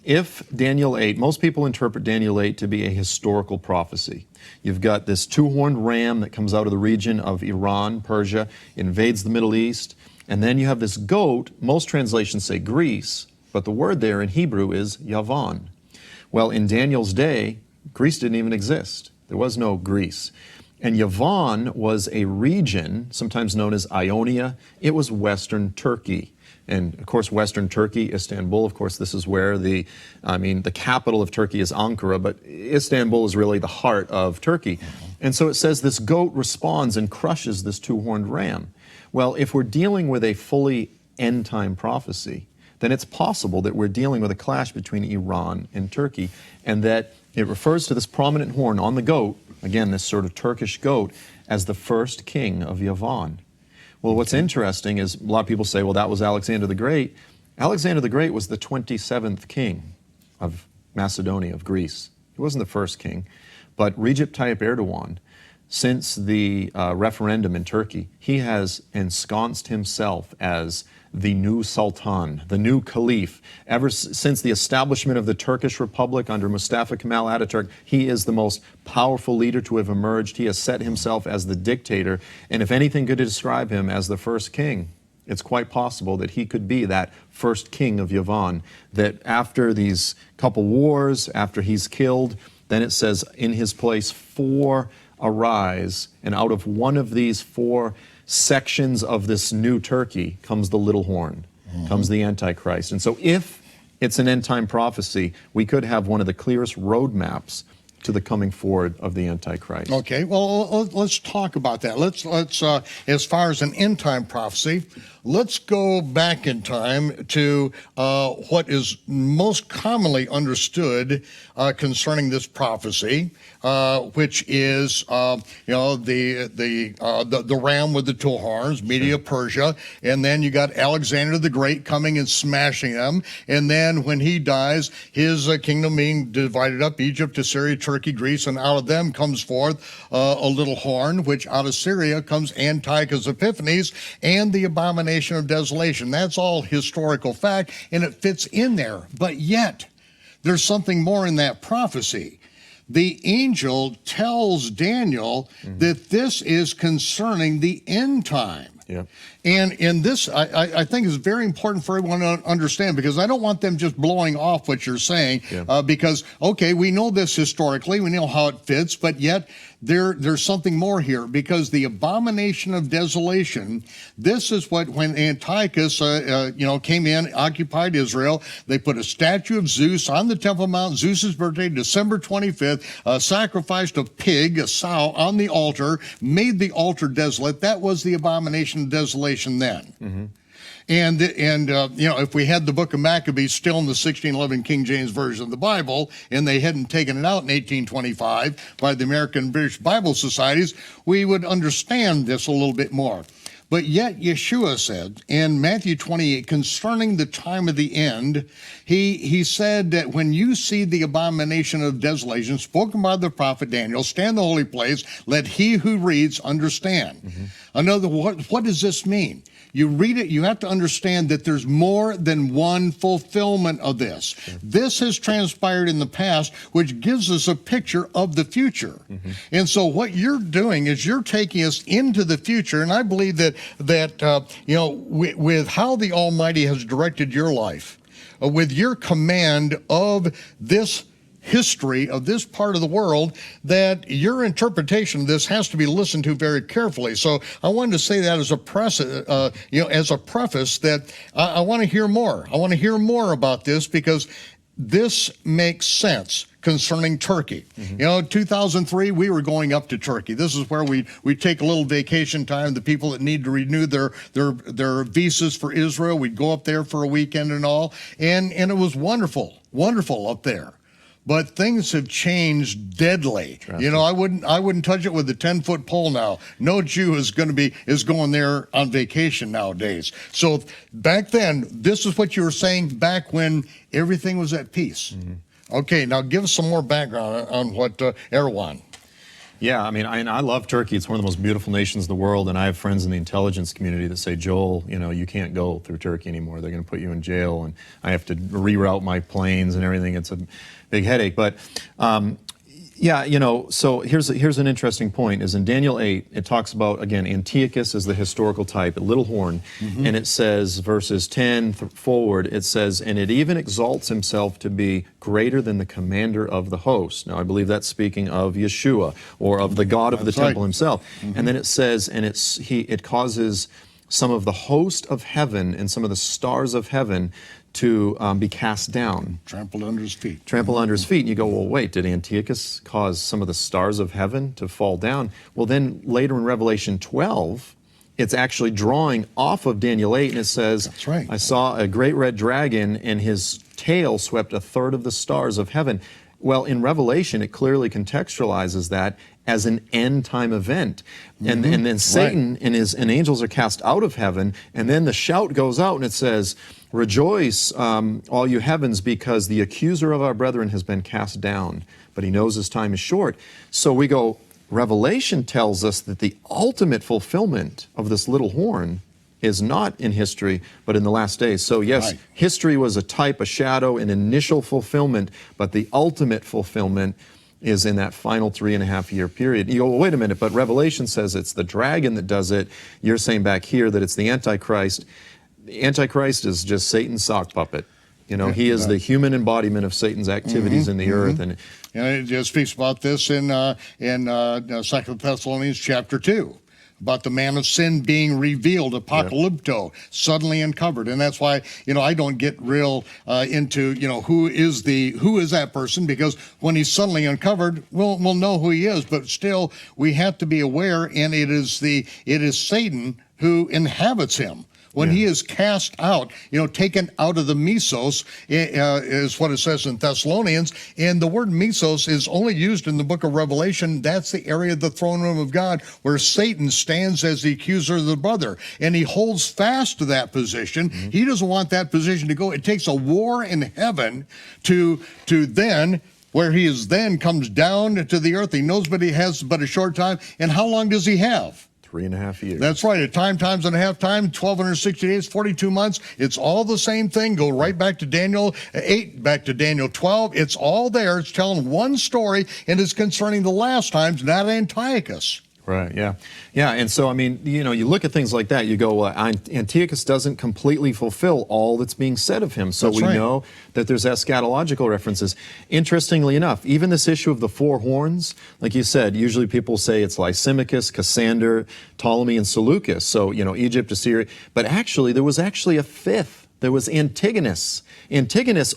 if Daniel 8, most people interpret Daniel 8 to be a historical prophecy. You've got this two-horned ram that comes out of the region of Iran, Persia, invades the Middle East, and then you have this goat. Most translations say Greece, but the word there in Hebrew is Yavan. Well, in Daniel's day, Greece didn't even exist. There was no Greece. And Yavan was a region, sometimes known as Ionia. It was Western Turkey. And of course, Western Turkey, Istanbul, of course, this is where the capital of Turkey is Ankara, but Istanbul is really the heart of Turkey. And so it says this goat responds and crushes this two-horned ram. Well, if we're dealing with a fully end-time prophecy, then it's possible that we're dealing with a clash between Iran and Turkey, and that it refers to this prominent horn on the goat, again, this sort of Turkish goat, as the first king of Yavan. Well, what's interesting is a lot of people say, well, that was Alexander the Great. Alexander the Great was the 27th king of Macedonia, of Greece. He wasn't the first king, but Recep Tayyip Erdogan, since the referendum in Turkey, he has ensconced himself as the new sultan, the new caliph. Ever since the establishment of the Turkish Republic under Mustafa Kemal Ataturk, he is the most powerful leader to have emerged. He has set himself as the dictator, and if anything could describe him as the first king, it's quite possible that he could be that first king of Yavan, that after these couple wars, after he's killed, then it says, in his place 4 arise, and out of one of these 4 sections of this new Turkey comes the little horn, comes the Antichrist. And so if it's an end-time prophecy, we could have one of the clearest roadmaps to the coming forward of the Antichrist. Okay, well, let's talk about that. Let's as far as an end time prophecy, let's go back in time to what is most commonly understood concerning this prophecy, which is the ram with the two horns, Media Persia, and then you got Alexander the Great coming and smashing them, and then when he dies, his kingdom being divided up, Egypt, Assyria, Turkey, Greece, and out of them comes forth a little horn, which out of Syria comes Antiochus Epiphanes and the abomination of desolation. That's all historical fact, and it fits in there. But yet, there's something more in that prophecy. The angel tells Daniel that this is concerning the end time. Yeah. And in this, I think is very important for everyone to understand, because I don't want them just blowing off what you're saying, because, okay, we know this historically, we know how it fits, but yet there's something more here, because the abomination of desolation, this is what, when Antiochus, came in, occupied Israel, they put a statue of Zeus on the Temple Mount, Zeus's birthday, December 25th, sacrificed a pig, a sow, on the altar, made the altar desolate. That was the abomination of desolation then. And if we had the book of Maccabees still in the 1611 King James Version of the Bible, and they hadn't taken it out in 1825 by the American and British Bible Societies, we would understand this a little bit more. But yet Yeshua said in Matthew 28, concerning the time of the end, he said that when you see the abomination of desolation spoken by the prophet Daniel, stand in the holy place, let he who reads understand. Another, what does this mean? You read it, you have to understand that there's more than one fulfillment of this. This has transpired in the past, which gives us a picture of the future. And so what you're doing is you're taking us into the future, and I believe that with how the Almighty has directed your life, with your command of this history of this part of the world, that your interpretation of this has to be listened to very carefully. So I wanted to say that as a preface, that I want to hear more. I want to hear more about this, because this makes sense concerning Turkey. 2003, we were going up to Turkey. This is where we take a little vacation time. The people that need to renew their visas for Israel, we'd go up there for a weekend and all. And it was wonderful up there. But things have changed deadly. I wouldn't touch it with a 10-foot pole now. No Jew is going there on vacation nowadays. So back then, this is what you were saying back when everything was at peace. Okay, now give us some more background on what Erwan. Yeah, I love Turkey. It's one of the most beautiful nations in the world, and I have friends in the intelligence community that say, Joel, you can't go through Turkey anymore. They're going to put you in jail, and I have to reroute my planes and everything. It's a big headache. But so here's an interesting point, is in Daniel 8, it talks about, again, Antiochus as the historical type, a little horn, and it says, verses 10 forward, it says, and it even exalts himself to be greater than the commander of the host. Now, I believe that's speaking of Yeshua, or of the God of the temple himself. And then it says, and it causes some of the host of heaven and some of the stars of heaven to be cast down. Trampled under his feet. Trampled under his feet. And you go, well, wait, did Antiochus cause some of the stars of heaven to fall down? Well, then later in Revelation 12, it's actually drawing off of Daniel 8, and it says, that's right, I saw a great red dragon, and his tail swept a third of the stars of heaven. Well, in Revelation, it clearly contextualizes that as an end-time event. And then Satan and angels are cast out of heaven, and then the shout goes out, and it says, rejoice, all you heavens, because the accuser of our brethren has been cast down, but he knows his time is short. So we go, Revelation tells us that the ultimate fulfillment of this little horn is not in history, but in the last days. So yes, history was a type, a shadow, an initial fulfillment, but the ultimate fulfillment is in that final 3.5-year period. You go, well, wait a minute, but Revelation says it's the dragon that does it. You're saying back here that it's the Antichrist. The Antichrist is just Satan's sock puppet. He is the human embodiment of Satan's activities in the earth. And it speaks about this in 2 Thessalonians chapter 2. about the man of sin being revealed, apocalypto, suddenly uncovered. And that's why, I don't get real into, who is that person, because when he's suddenly uncovered, we'll know who he is. But still, we have to be aware, and it is Satan who inhabits him. When he is cast out, taken out of the mesos, is what it says in Thessalonians. And the word mesos is only used in the book of Revelation. That's the area of the throne room of God where Satan stands as the accuser of the brother. And he holds fast to that position. He doesn't want that position to go. It takes a war in heaven to then, where he is then comes down to the earth. He knows but he has but a short time. And how long does he have? 3.5 years. That's right. A times and a half time, 1,260 days, 42 months. It's all the same thing. Go right back to Daniel 8, back to Daniel 12. It's all there. It's telling one story, and it's concerning the last times, not Antiochus. Right, yeah. Yeah, and so, you look at things like that, you go, Antiochus doesn't completely fulfill all that's being said of him. So we know that there's eschatological references. Interestingly enough, even this issue of the four horns, like you said, usually people say it's Lysimachus, Cassander, Ptolemy, and Seleucus. So, Egypt, Assyria. But actually, there was actually a fifth. There was Antigonus. Antigonus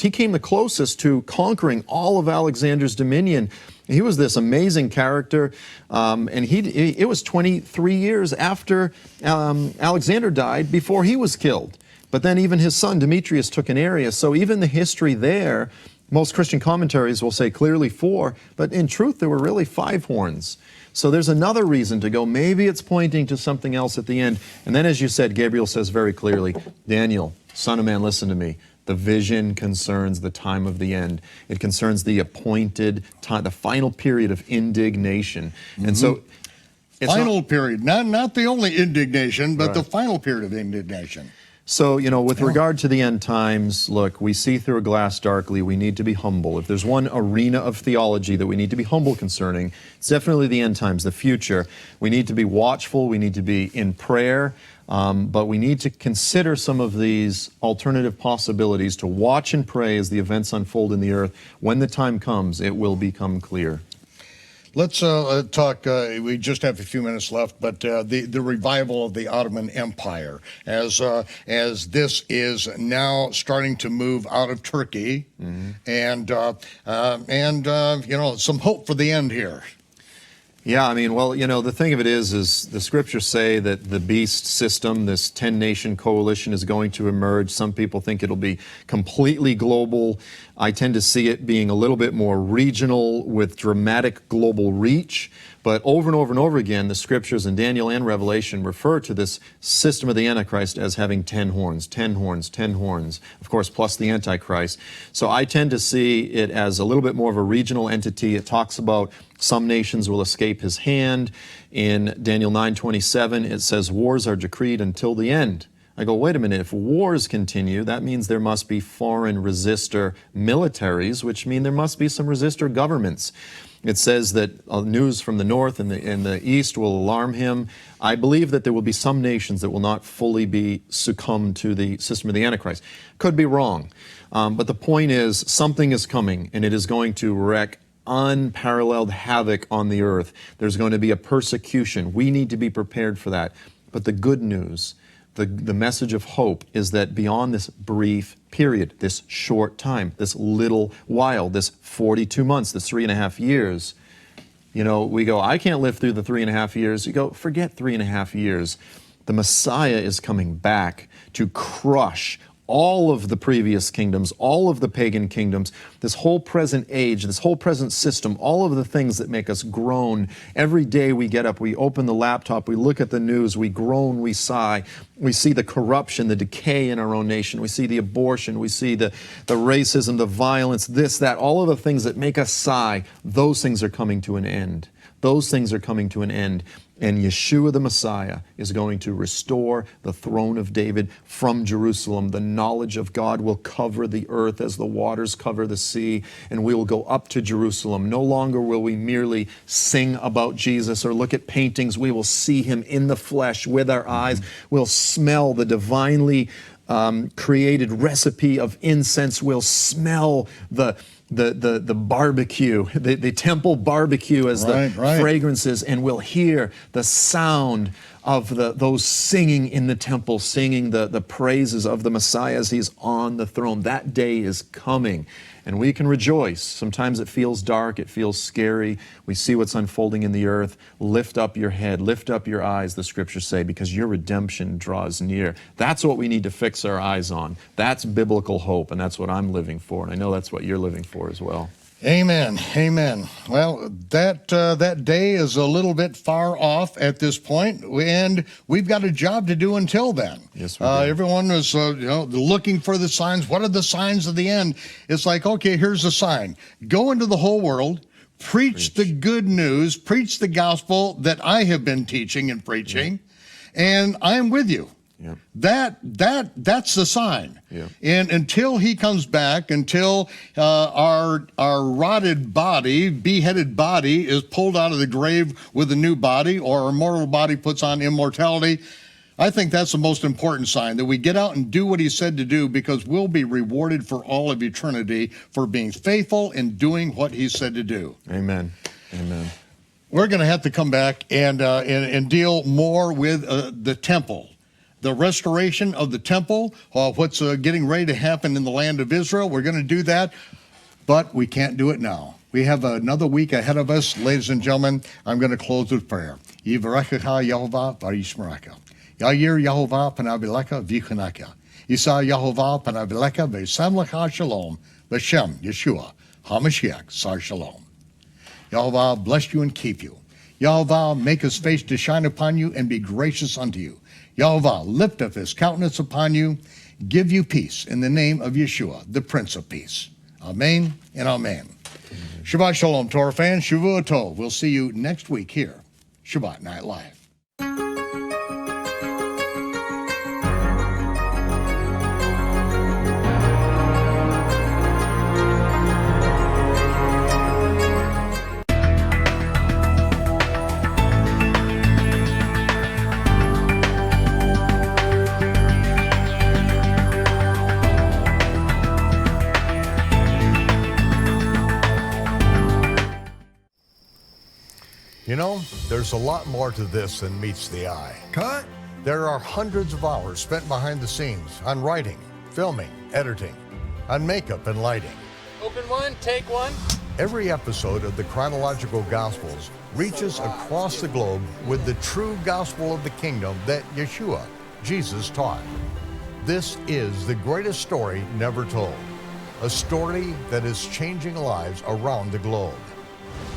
he came the closest to conquering all of Alexander's dominion. He was this amazing character, and it was 23 years after Alexander died before he was killed. But then even his son Demetrius took an area. So even the history there, most Christian commentaries will say clearly 4, but in truth there were really 5 horns. So there's another reason to go, maybe it's pointing to something else at the end. And then, as you said, Gabriel says very clearly, Daniel, son of man, listen to me. The vision concerns the time of the end. It concerns the appointed time, the final period of indignation. And so it's final period, not the only indignation, but the final period of indignation. So, with regard to the end times, look, we see through a glass darkly. We need to be humble. If there's one arena of theology that we need to be humble concerning, it's definitely the end times, the future. We need to be watchful. We need to be in prayer. But we need to consider some of these alternative possibilities, to watch and pray as the events unfold in the earth. When the time comes, it will become clear. Let's talk, we just have a few minutes left, but the revival of the Ottoman Empire, as this is now starting to move out of Turkey, and some hope for the end here. Yeah, the thing of it is the scriptures say that the beast system, this 10-nation coalition, is going to emerge. Some people think it'll be completely global. I tend to see it being a little bit more regional with dramatic global reach. But over and over and over again, the scriptures in Daniel and Revelation refer to this system of the Antichrist as having 10 horns, 10 horns, 10 horns, of course, plus the Antichrist. So I tend to see it as a little bit more of a regional entity. It talks about some nations will escape his hand. In Daniel 9:27, it says wars are decreed until the end. I go, wait a minute, if wars continue, that means there must be foreign resistor militaries, which mean there must be some resistor governments. It says that news from the north and the east will alarm him. I believe that there will be some nations that will not fully be succumb to the system of the Antichrist. Could be wrong. But the point is, something is coming, and it is going to wreak unparalleled havoc on the earth. There's going to be a persecution. We need to be prepared for that. But the good news, the message of hope, is that beyond this brief period, this short time, this little while, this 42 months, this 3.5 years, we go, I can't live through the 3.5 years. You go, forget 3.5 years. The Messiah is coming back to crush all of the previous kingdoms, all of the pagan kingdoms, this whole present age, this whole present system, all of the things that make us groan. Every day we get up, we open the laptop, we look at the news, we groan, we sigh. We see the corruption, the decay in our own nation. We see the abortion, we see the racism, the violence, this, that, all of the things that make us sigh. Those things are coming to an end. Those things are coming to an end. And Yeshua the Messiah is going to restore the throne of David from Jerusalem. The knowledge of God will cover the earth as the waters cover the sea, and we will go up to Jerusalem. No longer will we merely sing about Jesus or look at paintings. We will see him in the flesh with our eyes. We'll smell the divinely created recipe of incense. We'll smell the the barbecue, the temple barbecue as the fragrances, and we'll hear the sound of those singing in the temple, singing the praises of the Messiah as he's on the throne. That day is coming, and we can rejoice. Sometimes it feels dark, it feels scary. We see what's unfolding in the earth. Lift up your head, lift up your eyes, the scriptures say, because your redemption draws near. That's what we need to fix our eyes on. That's biblical hope, and that's what I'm living for, and I know that's what you're living for as well. Amen. Amen. Well, that day is a little bit far off at this point, and we've got a job to do until then. Yes, we do. Everyone is looking for the signs. What are the signs of the end? It's like, okay, here's the sign. Go into the whole world, preach the good news, preach the gospel that I have been teaching and preaching, and I'm with you. Yeah. That's the sign. Yeah. And until he comes back, until our rotted body, beheaded body is pulled out of the grave with a new body, or our mortal body puts on immortality, I think that's the most important sign, that we get out and do what he said to do, because we'll be rewarded for all of eternity for being faithful and doing what he said to do. Amen. Amen. We're going to have to come back and deal more with the temple. The restoration of the temple, what's getting ready to happen in the land of Israel. We're going to do that, but we can't do it now. We have another week ahead of us. Ladies and gentlemen, I'm going to close with prayer. Yivarechecha Yehovah v'yishmerecha. Ya'ir Yehovah panav elecha v'yichunecha. Yisa Yehovah panav elecha v'yisam lecha shalom v'shem Yeshua HaMashiach Sar Shalom. Yehovah bless you and keep you. Yehovah make his face to shine upon you and be gracious unto you. Yehovah lift up his countenance upon you, give you peace in the name of Yeshua, the Prince of Peace. Amen and amen. Shabbat Shalom, Torah fans. Shavua Tov. We'll see you next week here, Shabbat Night Live. You know, there's a lot more to this than meets the eye. Cut! There are hundreds of hours spent behind the scenes on writing, filming, editing, on makeup and lighting. Open one, take one. Every episode of the Chronological Gospels reaches across the globe with the true gospel of the kingdom that Yeshua, Jesus, taught. This is the greatest story never told, a story that is changing lives around the globe.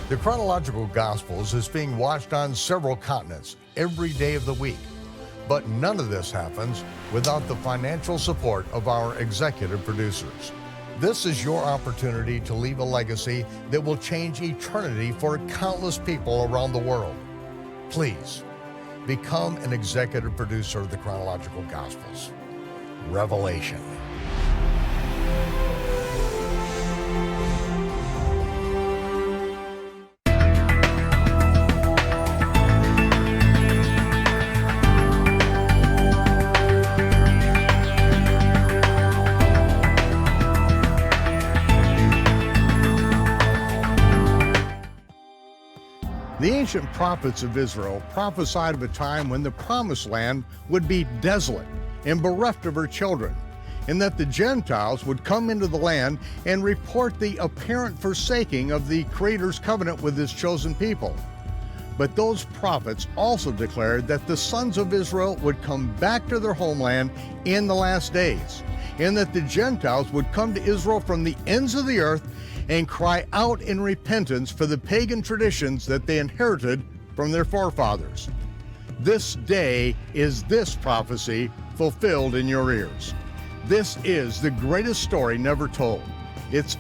The Chronological Gospels is being watched on several continents every day of the week. But none of this happens without the financial support of our executive producers. This is your opportunity to leave a legacy that will change eternity for countless people around the world. Please, become an executive producer of the Chronological Gospels. Revelation. The ancient prophets of Israel prophesied of a time when the promised land would be desolate and bereft of her children, and that the Gentiles would come into the land and report the apparent forsaking of the Creator's covenant with his chosen people. But those prophets also declared that the sons of Israel would come back to their homeland in the last days, and that the Gentiles would come to Israel from the ends of the earth and cry out in repentance for the pagan traditions that they inherited from their forefathers. This day is this prophecy fulfilled in your ears. This is the greatest story never told. It's